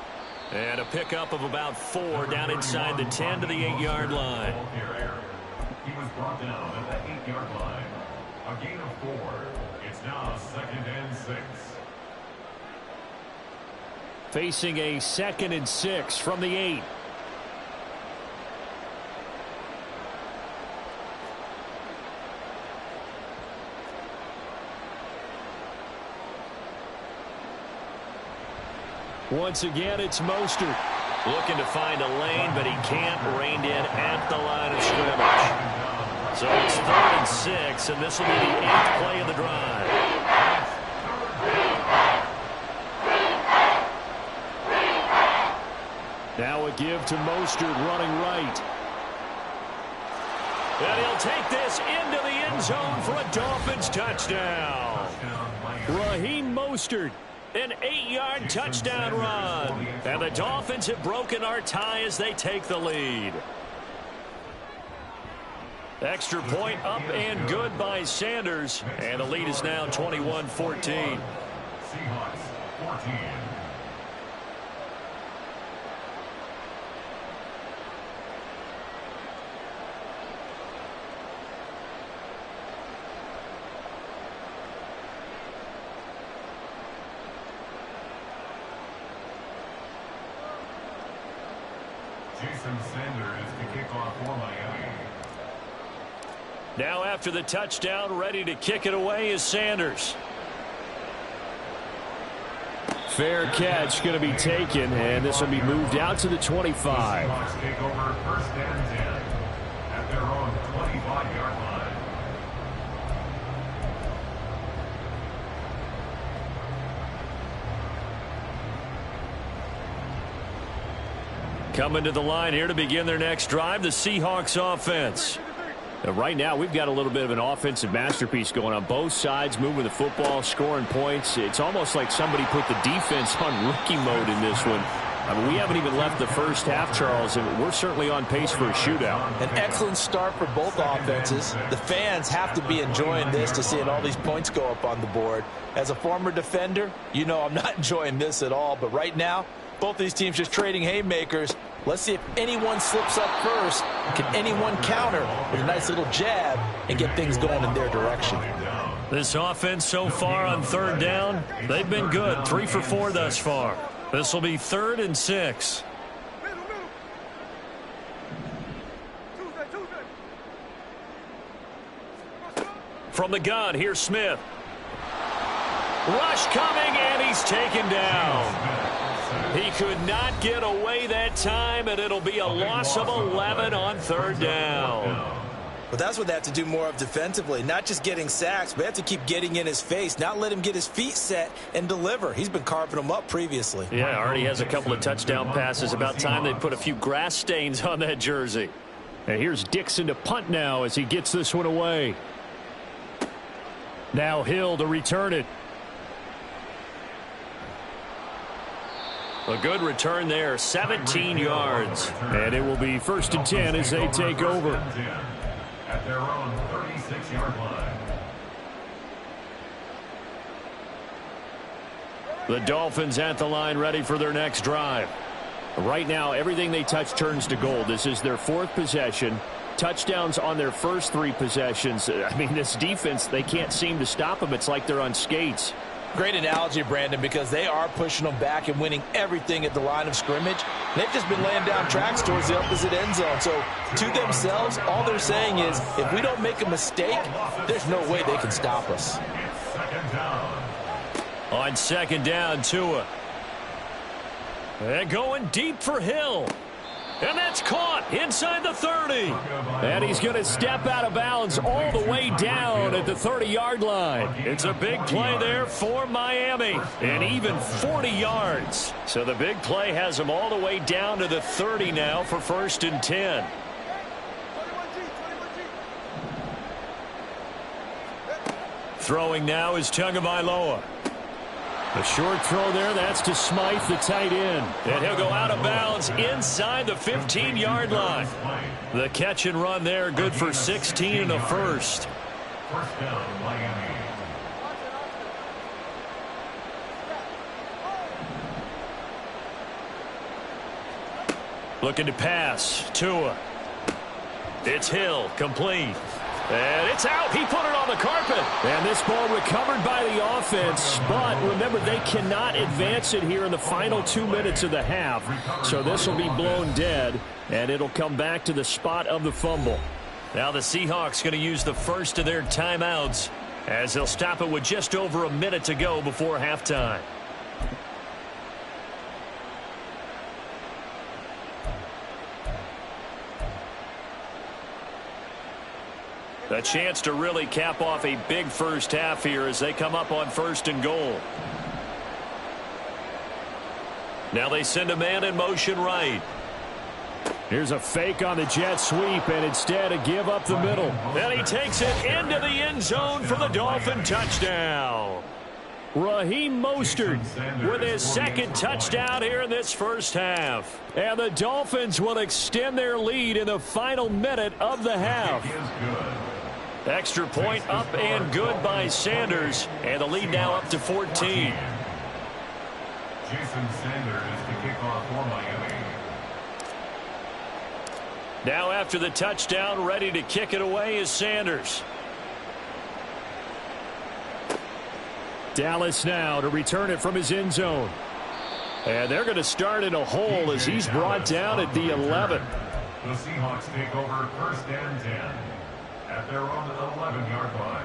And a pickup of about 4 down inside the 10 to the 8-yard line. He was brought down at the 8-yard line. A gain of 4. It's now 2nd and 6. Facing a 2nd and 6 from the 8. Once again, it's Mostert. Looking to find a lane, but he can't. Reined in at the line of scrimmage. So it's 3rd and 6, and this will be the 8th play of the drive. Now a give to Mostert running right. And he'll take this into the end zone for a Dolphins touchdown. Raheem Mostert. An 8-yard touchdown run. And the Dolphins have broken our tie as they take the lead. Extra point up and good by Sanders. And the lead is now 21-14. Seahawks 14. Jason Sanders to kick off for Miami. Now after the touchdown, ready to kick it away is Sanders. Fair catch going to be taken, and this will be moved out to the 25. Seahawks take over 1st and 10 at their own 25-yard line. Coming to the line here to begin their next drive, the Seahawks offense. Right now, we've got a little bit of an offensive masterpiece going on both sides, moving the football, scoring points. It's almost like somebody put the defense on rookie mode in this one. I mean, we haven't even left the first half, Charles, and we're certainly on pace for a shootout. An excellent start for both offenses. The fans have to be enjoying this to seeing all these points go up on the board. As a former defender, you know I'm not enjoying this at all, but right now, both these teams just trading haymakers. Let's see if anyone slips up first. Can anyone counter with a nice little jab and get things going in their direction? This offense so far on 3rd down, they've been good. 3 for 4 thus far. This will be 3rd and 6. From the gun, here's Smith. Rush coming, and he's taken down. He could not get away that time, and it'll be a loss of 11 on 3rd down. But that's what they have to do more of defensively, not just getting sacks, but they have to keep getting in his face, not let him get his feet set and deliver. He's been carving them up previously. Yeah, already has a couple of touchdown passes. About time they put a few grass stains on that jersey. And here's Dixon to punt now as he gets this one away. Now Hill to return it. A good return there, 17 yards. And it will be 1st and 10 as they take over. At their own 36-yard line. The Dolphins at the line ready for their next drive. Right now, everything they touch turns to gold. This is their 4th possession. Touchdowns on their first 3 possessions. I mean, this defense, they can't seem to stop them. It's like they're on skates. Great analogy, Brandon, because they are pushing them back and winning everything at the line of scrimmage. They've just been laying down tracks towards the opposite end zone. So to themselves, all they're saying is, if we don't make a mistake, there's no way they can stop us. On 2nd down, Tua. And going deep for Hill. And that's caught inside the 30. And he's going to step out of bounds all the way down at the 30-yard line. It's a big play there for Miami. And even 40 yards. So the big play has them all the way down to the 30 now for 1st and 10. Throwing now is Tagovailoa. A short throw there, that's to Smythe, the tight end. And he'll go out of bounds inside the 15-yard line. The catch and run there, good for 16 and a first. First down, Miami. Looking to pass. Tua. It's Hill, complete. And it's out. He put it on the carpet. And this ball recovered by the offense. But remember, they cannot advance it here in the final 2 minutes of the half. So this will be blown dead, and it'll come back to the spot of the fumble. Now the Seahawks going to use the first of their timeouts as they'll stop it with just over a minute to go before halftime. A chance to really cap off a big first half here as they come up on 1st and goal. Now they send a man in motion right. Here's a fake on the jet sweep, and instead a give up the middle. And he takes it into the end zone for the Dolphin touchdown. Raheem Mostert with his second touchdown here in this first half. And the Dolphins will extend their lead in the final minute of the half. Extra point up and good by Sanders. And the lead now up to 14. Jason Sanders to kick off for Miami. Now after the touchdown, ready to kick it away is Sanders. Dallas now to return it from his end zone. And they're going to start in a hole as he's brought down at the 11. The Seahawks take over 1st and 10 at their own 11-yard line.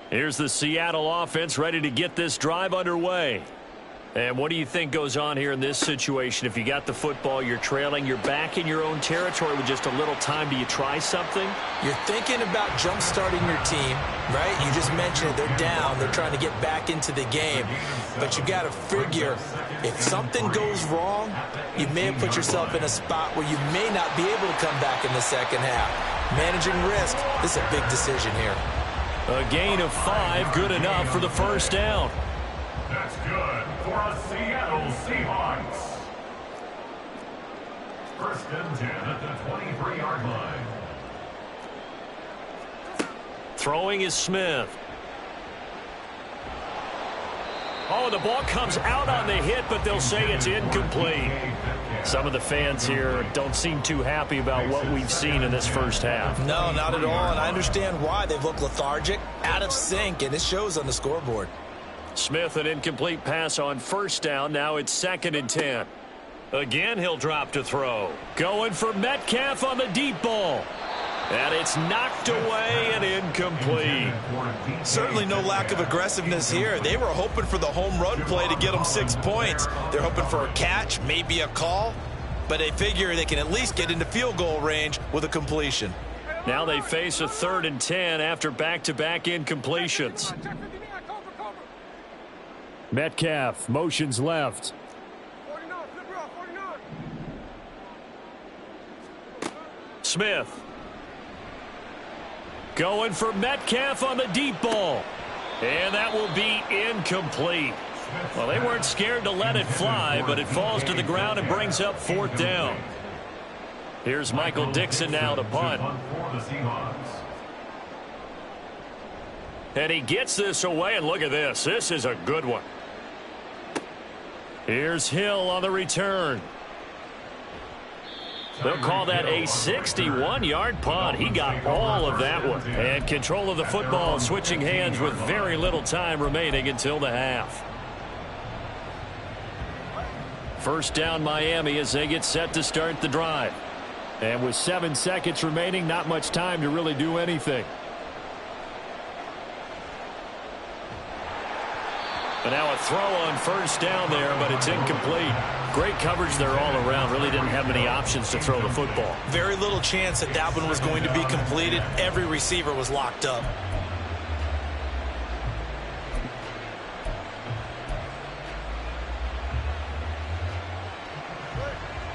Here's the Seattle offense ready to get this drive underway. And what do you think goes on here in this situation? If you got the football, you're trailing, you're back in your own territory with just a little time. Do you try something? You're thinking about jump-starting your team, right? You just mentioned it. They're down. They're trying to get back into the game. But you got to figure if something goes wrong, you may have put yourself in a spot where you may not be able to come back in the second half. Managing risk, this is a big decision here. A gain of 5, good enough for the first down. That's good for a Seattle Seahawks. 1st and 10 at the 23-yard line. Throwing is Smith. Oh, the ball comes out on the hit, but they'll say it's incomplete. Some of the fans here don't seem too happy about what we've seen in this first half. No, not at all, and I understand why. They've looked lethargic, out of sync, and it shows on the scoreboard. Smith, an incomplete pass on 1st down. Now it's 2nd and 10. Again, he'll drop to throw. Going for Metcalf on the deep ball. And it's knocked away and incomplete. Certainly no lack of aggressiveness here. They were hoping for the home run play to get them 6 points. They're hoping for a catch, maybe a call, but they figure they can at least get into field goal range with a completion. Now they face a 3rd and 10 after back-to-back incompletions. Metcalf motions left. Smith. Going for Metcalf on the deep ball. And that will be incomplete. Well, they weren't scared to let it fly, but it falls to the ground and brings up 4th down. Here's Michael Dixon now to punt. And he gets this away, and look at this. This is a good one. Here's Hill on the return. They'll call that a 61-yard punt. He got all of that one. And control of the football, switching hands with very little time remaining until the half. 1st down Miami as they get set to start the drive. And with 7 seconds remaining, not much time to really do anything. And now a throw on 1st down there, but it's incomplete. Great coverage there all around. Really didn't have many options to throw the football. Very little chance that that one was going to be completed. Every receiver was locked up.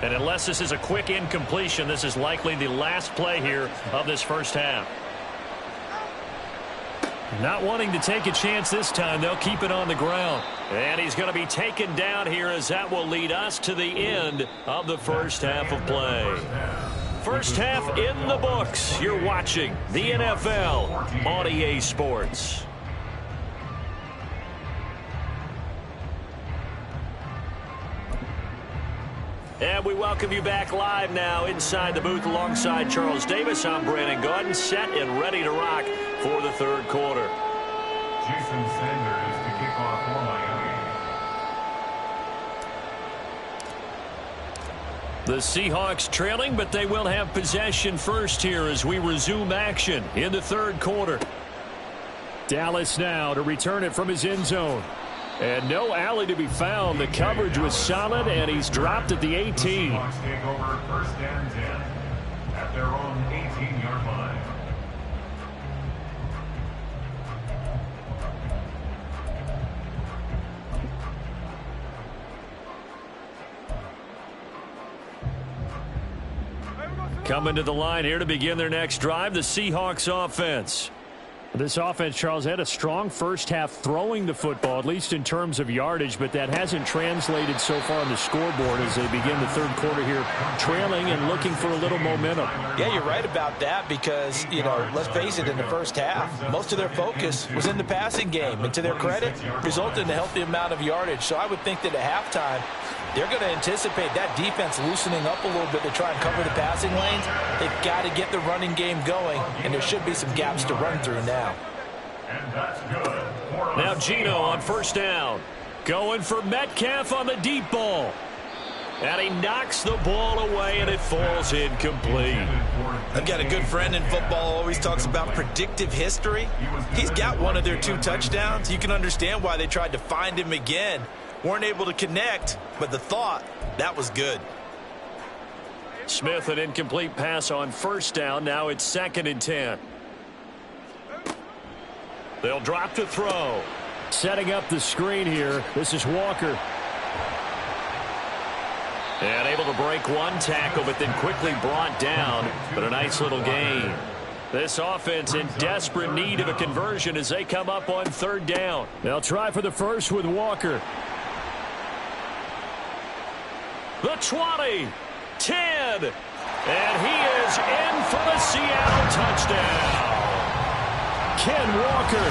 And unless this is a quick incompletion, this is likely the last play here of this first half. Not wanting to take a chance this time, they'll keep it on the ground. And he's going to be taken down here as that will lead us to the end of the first half of play. First half in the books. You're watching the NFL on EA Sports. And we welcome you back live now inside the booth alongside Charles Davis. I'm Brandon Gaudin, set and ready to rock for the third quarter. Jason Sanders to kick off for Miami. The Seahawks trailing, but they will have possession first here as we resume action in the third quarter. Dallas now to return it from his end zone. And no alley to be found. The coverage was solid, and he's dropped at the 18. The Seahawks take over first and 10 at their own 18-yard line. Coming to the line here to begin their next drive, the Seahawks offense. This offense, Charles, had a strong first half throwing the football, at least in terms of yardage, but that hasn't translated so far on the scoreboard as they begin the third quarter here, trailing and looking for a little momentum. Yeah, you're right about that because, let's face it, in the first half, most of their focus was in the passing game. And to their credit, resulted in a healthy amount of yardage. So I would think that at halftime, they're going to anticipate that defense loosening up a little bit to try and cover the passing lanes. They've got to get the running game going, and there should be some gaps to run through now. And that's good. Now Geno on first down. Going for Metcalf on the deep ball. And he knocks the ball away, and it falls incomplete. I've got a good friend in football, always talks about predictive history. He's got one of their 2 touchdowns. You can understand why they tried to find him again. Weren't able to connect, but the thought, that was good. Smith, an incomplete pass on first down. Now it's 2nd and 10. They'll drop to throw. Setting up the screen here. This is Walker. And able to break one tackle, but then quickly brought down. But a nice little gain. This offense in desperate need of a conversion as they come up on 3rd down. They'll try for the first with Walker. The 20, 10, and he is in for the Seattle touchdown. Ken Walker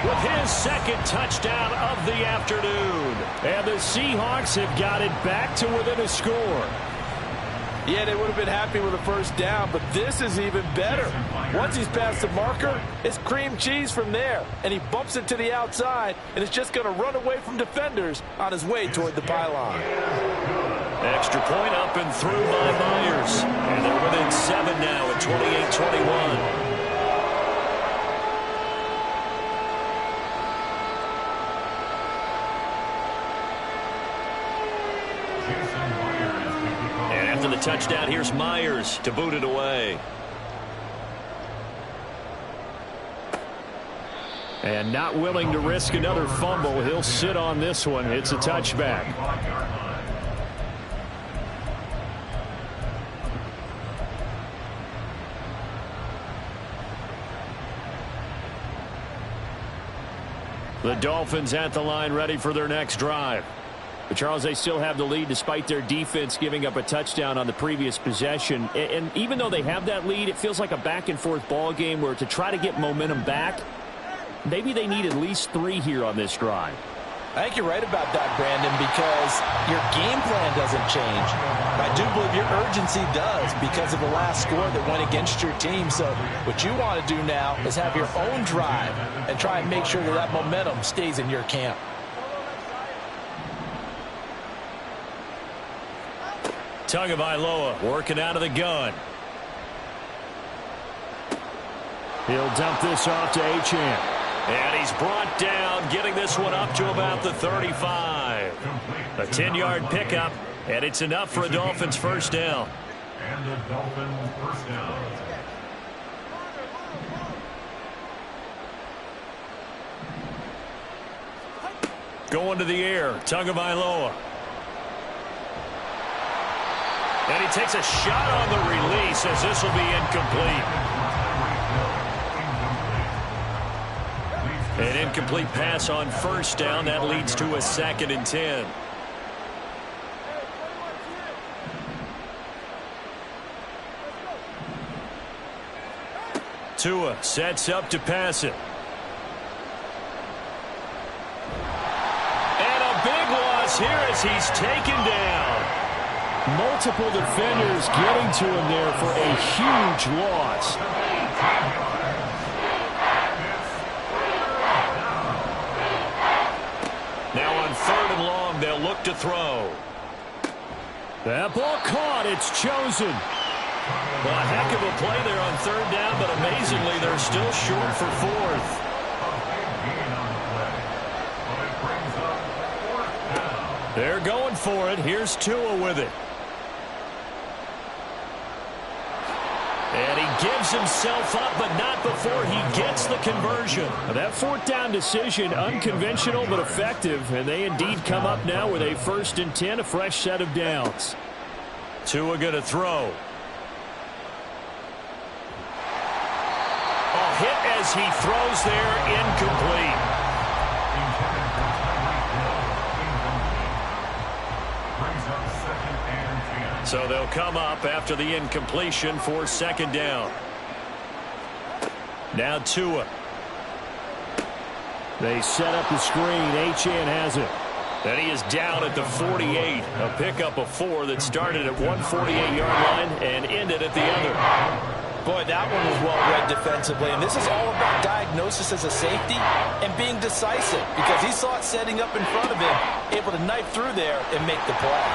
with his 2nd touchdown of the afternoon. And the Seahawks have got it back to within a score. Yeah, they would have been happy with a first down, but this is even better. Once he's past the marker, it's cream cheese from there. And he bumps it to the outside, and it's just going to run away from defenders on his way toward the pylon. Extra point up and through by Myers. And they're within 7 now at 28-21. And after the touchdown, here's Myers to boot it away. And not willing to risk another fumble. He'll sit on this one. It's a touchback. The Dolphins at the line ready for their next drive. But Charles, they still have the lead despite their defense giving up a touchdown on the previous possession. And even though they have that lead, it feels like a back-and-forth ball game where to try to get momentum back, maybe they need at least 3 here on this drive. I think you're right about that, Brandon, because your game plan doesn't change. I do believe your urgency does because of the last score that went against your team. So what you want to do now is have your own drive and try and make sure that that momentum stays in your camp. Tagovailoa working out of the gun. He'll dump this off to Achane. And he's brought down, getting this one up to about the 35. A 10-yard pickup, and it's enough for a Dolphins first down. And the Dolphins first down. Going to the air, Tagovailoa. And he takes a shot on the release as this will be incomplete. An incomplete pass on first down. That leads to a 2nd and 10. Tua sets up to pass it. And a big loss here as he's taken down. Multiple defenders getting to him there for a huge loss. Now on 3rd and long, they'll look to throw. That ball caught. It's chosen. Well, a heck of a play there on 3rd down, but amazingly, they're still short for 4th. They're going for it. Here's Tua with it. And he gives himself up, but not before he gets the conversion. That 4th down decision, unconventional but effective, and they indeed come up now with a 1st and 10, a fresh set of downs. Tua going to throw. A hit as he throws there, incomplete. So they'll come up after the incompletion for 2nd down. Now Tua. They set up the screen. Achane has it. And he is down at the 48. A pickup of 4 that started at 148-yard line and ended at the other. Boy, that one was well read defensively. And this is all about diagnosis as a safety and being decisive, because he saw it setting up in front of him, able to knife through there and make the play.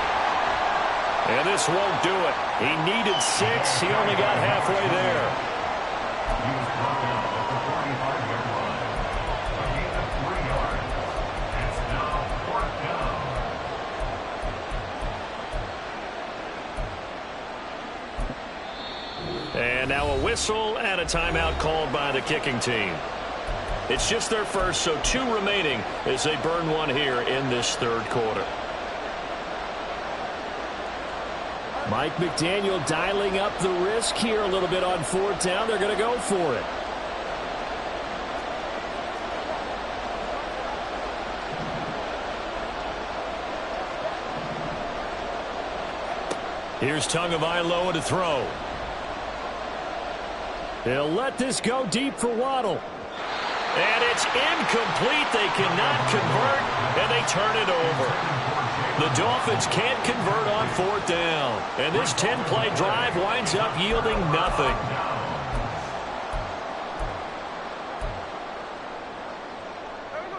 And this won't do it. He needed 6. He only got halfway there. He was brought down at the 45-yard line. A gain of 3 yards. It's now 4th down. And now a whistle and a timeout called by the kicking team. It's just their first, so 2 remaining as they burn one here in this 3rd quarter. Mike McDaniel dialing up the risk here a little bit on 4th down. They're going to go for it. Here's Tagovailoa to throw. They'll let this go deep for Waddle. And it's incomplete. They cannot convert, and they turn it over. The Dolphins can't convert on 4th down. And this 10-play drive winds up yielding nothing.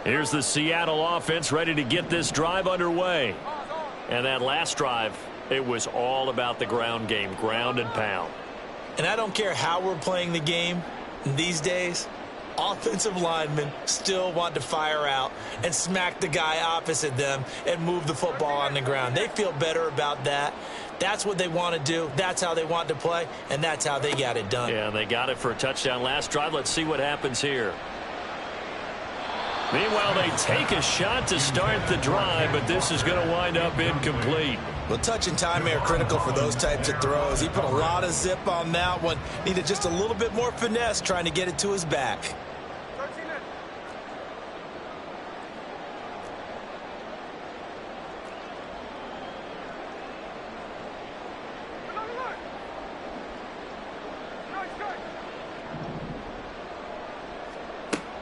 Here's the Seattle offense ready to get this drive underway. And that last drive, it was all about the ground game, ground and pound. And I don't care how we're playing the game these days, offensive linemen still want to fire out and smack the guy opposite them and move the football on the ground. They feel better about that. That's what they want to do. That's how they want to play, and that's how they got it done. Yeah, they got it for a touchdown last drive. Let's see what happens here. Meanwhile, they take a shot to start the drive, but this is going to wind up incomplete. Well, touch and timing are critical for those types of throws. He put a lot of zip on that one. Needed just a little bit more finesse trying to get it to his back.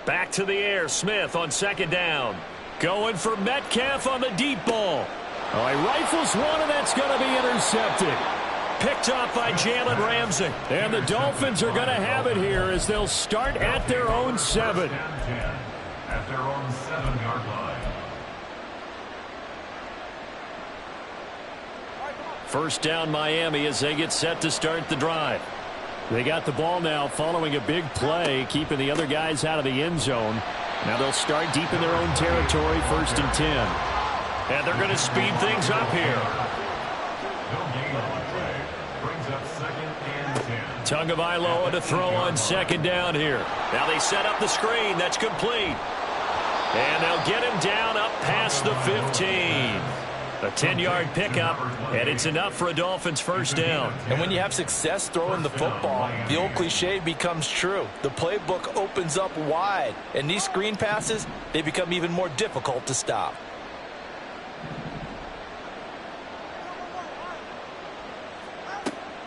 Back to the air, Smith on 2nd down. Going for Metcalf on the deep ball. Oh, he rifles one, and that's going to be intercepted. Picked off by Jalen Ramsey. And the Dolphins are going to have it here as they'll start at their own 7. At their own 7-yard line. 1st down Miami as they get set to start the drive. They got the ball now following a big play, keeping the other guys out of the end zone. Now they'll start deep in their own territory, 1st and 10. And they're going to speed things up here. No gain on the play. Brings up 2nd and 10. Tagovailoa to throw on 2nd down here. Now they set up the screen. That's complete. And they'll get him down up past the 15. A 10-yard pickup, and it's enough for a Dolphins 1st down. And when you have success throwing the football, the old cliche becomes true. The playbook opens up wide, and these screen passes, they become even more difficult to stop.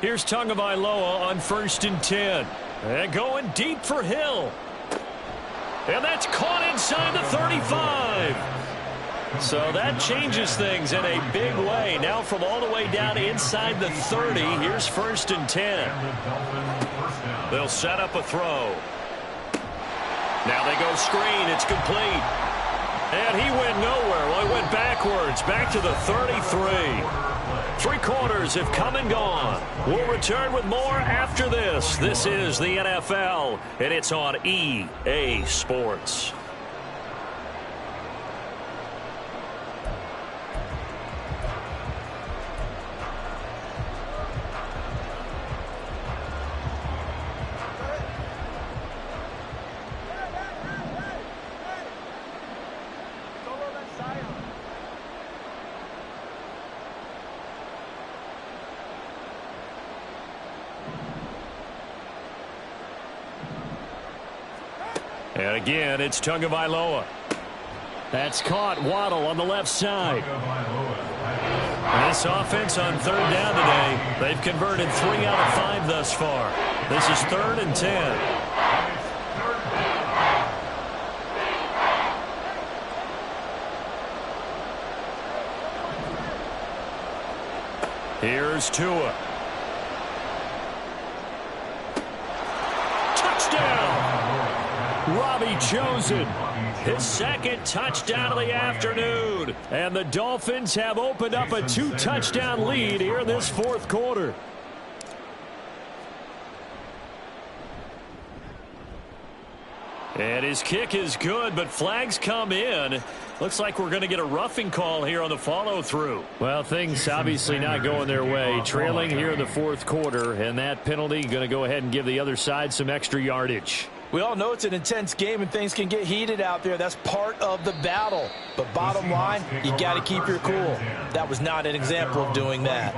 Here's Tagovailoa on 1st and 10. And going deep for Hill. And that's caught inside the 35. So that changes things in a big way. Now from all the way down inside the 30, here's 1st and 10. They'll set up a throw. Now they go screen. It's complete. And he went nowhere. Well, he went backwards, back to the 33. 3 quarters have come and gone. We'll return with more after this. This is the NFL, and it's on EA Sports. And again, it's Tagovailoa. That's caught. Waddle on the left side. This offense on 3rd down today, they've converted 3 out of 5 thus far. This is 3rd and 10. Here's Tua. Robbie chosen. His 2nd touchdown of the afternoon. And the Dolphins have opened up a 2-touchdown lead here in this 4th quarter. And his kick is good, but flags come in. Looks like we're going to get a roughing call here on the follow-through. Well, things obviously not going their way. Trailing here in the 4th quarter, and that penalty going to go ahead and give the other side some extra yardage. We all know it's an intense game and things can get heated out there. That's part of the battle. But bottom line, you got to keep your cool. That was not an example of doing that.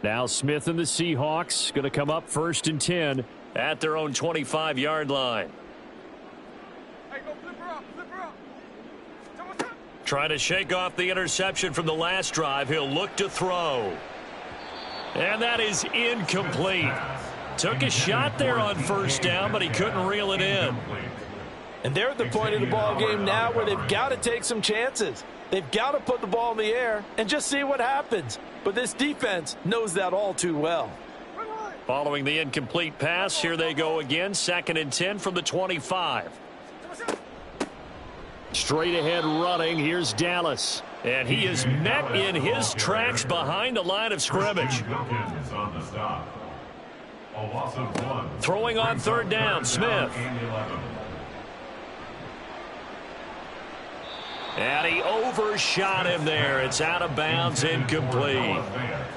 Now Smith and the Seahawks going to come up 1st and 10 at their own 25-yard line. Hey, go flip her up, flip her up. Trying to shake off the interception from the last drive. He'll look to throw. And that is incomplete. Took a shot there on 1st down, but he couldn't reel it in. And they're at the point of the ball game now where they've got to take some chances. They've got to put the ball in the air and just see what happens. But this defense knows that all too well. Following the incomplete pass, here they go again. 2nd and 10 from the 25. Straight ahead running. Here's Dallas. And he is met in his tracks behind the line of scrimmage. Throwing on 3rd down, Smith. And he overshot him there. It's out of bounds, incomplete.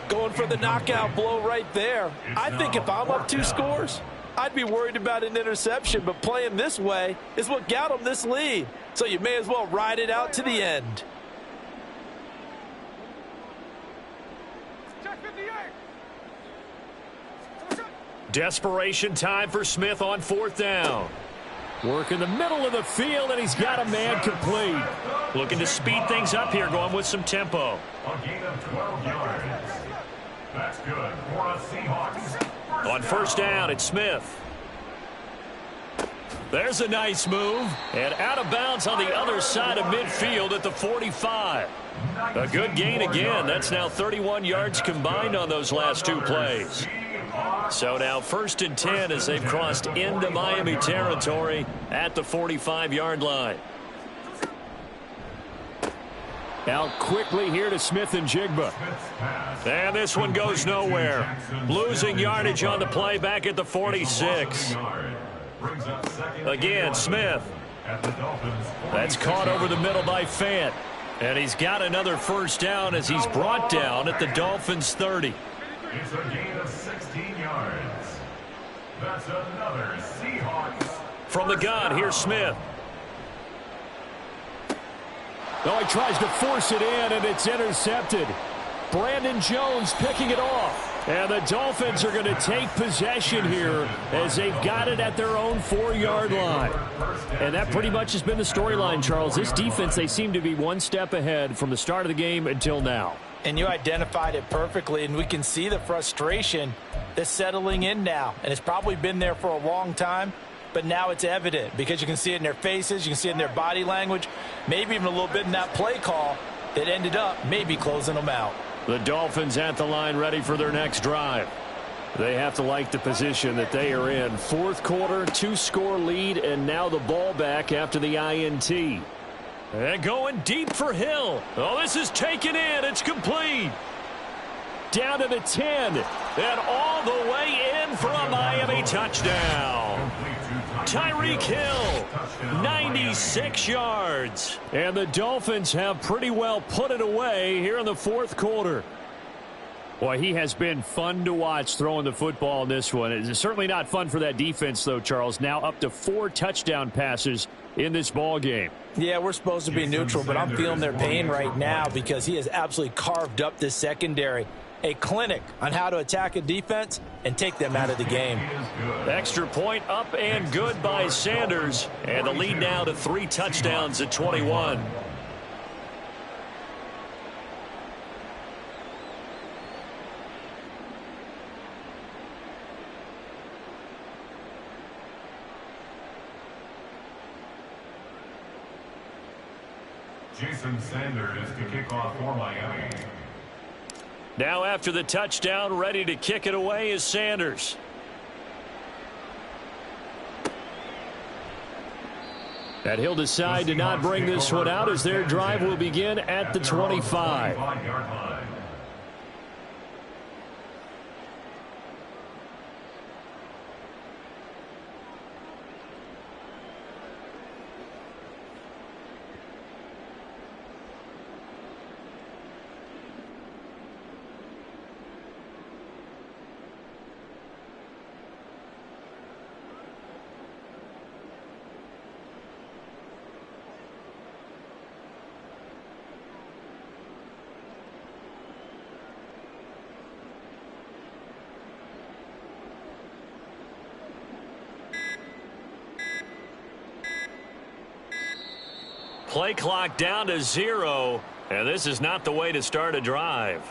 Going for the knockout blow right there. I think if I'm up 2 scores, I'd be worried about an interception, but playing this way is what got him this lead. So you may as well ride it out to the end. Desperation time for Smith on 4th down. Work in the middle of the field, and he's got a man complete. Looking to speed things up here, going with some tempo. A gain of 12 yards. That's good for a Seahawks. On 1st down, it's Smith. There's a nice move. And out of bounds on the other side of midfield at the 45. A good gain again. That's now 31 yards combined on those last 2 plays. So now 1st and 10 as they've crossed into Miami territory at the 45-yard line. Out quickly here to Smith and Jigba. And this one goes nowhere. Losing yardage on the play back at the 46. Again, Smith. That's caught over the middle by Fant. And he's got another 1st down as he's brought down at the Dolphins' 30. It's a gain of 16 yards. That's another Seahawks. From the gun, here's Smith. Oh, he tries to force it in, and it's intercepted. Brandon Jones picking it off. And the Dolphins are going to take possession here as they've got it at their own 4-yard line. And that pretty much has been the storyline, Charles. This defense, they seem to be one step ahead from the start of the game until now. And you identified it perfectly, and we can see the frustration that's settling in now. And it's probably been there for a long time, but now it's evident because you can see it in their faces, you can see it in their body language, maybe even a little bit in that play call that ended up maybe closing them out. The Dolphins at the line ready for their next drive. They have to like the position that they are in. Fourth quarter, 2-score lead, and now the ball back after the INT. And going deep for Hill. Oh, this is taken in. It's complete. Down to the 10. And all the way in for a Miami touchdown. Tyreek Hill, 96 yards. And the Dolphins have pretty well put it away here in the fourth quarter. Boy, he has been fun to watch throwing the football in this one. It's certainly not fun for that defense, though, Charles. Now up to 4 touchdown passes in this ball game. Yeah, we're supposed to be neutral, but I'm feeling their pain right now because he has absolutely carved up this secondary. A clinic on how to attack a defense and take them out of the game. Extra point up and good by Sanders. And the lead now to 3 touchdowns at 21. Jason Sanders to kick off for Miami. Now after the touchdown, ready to kick it away is Sanders. And he'll decide to not bring this one out as their drive will begin at the 25. Play clock down to 0, and this is not the way to start a drive.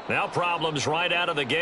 Now problems right out of the gate.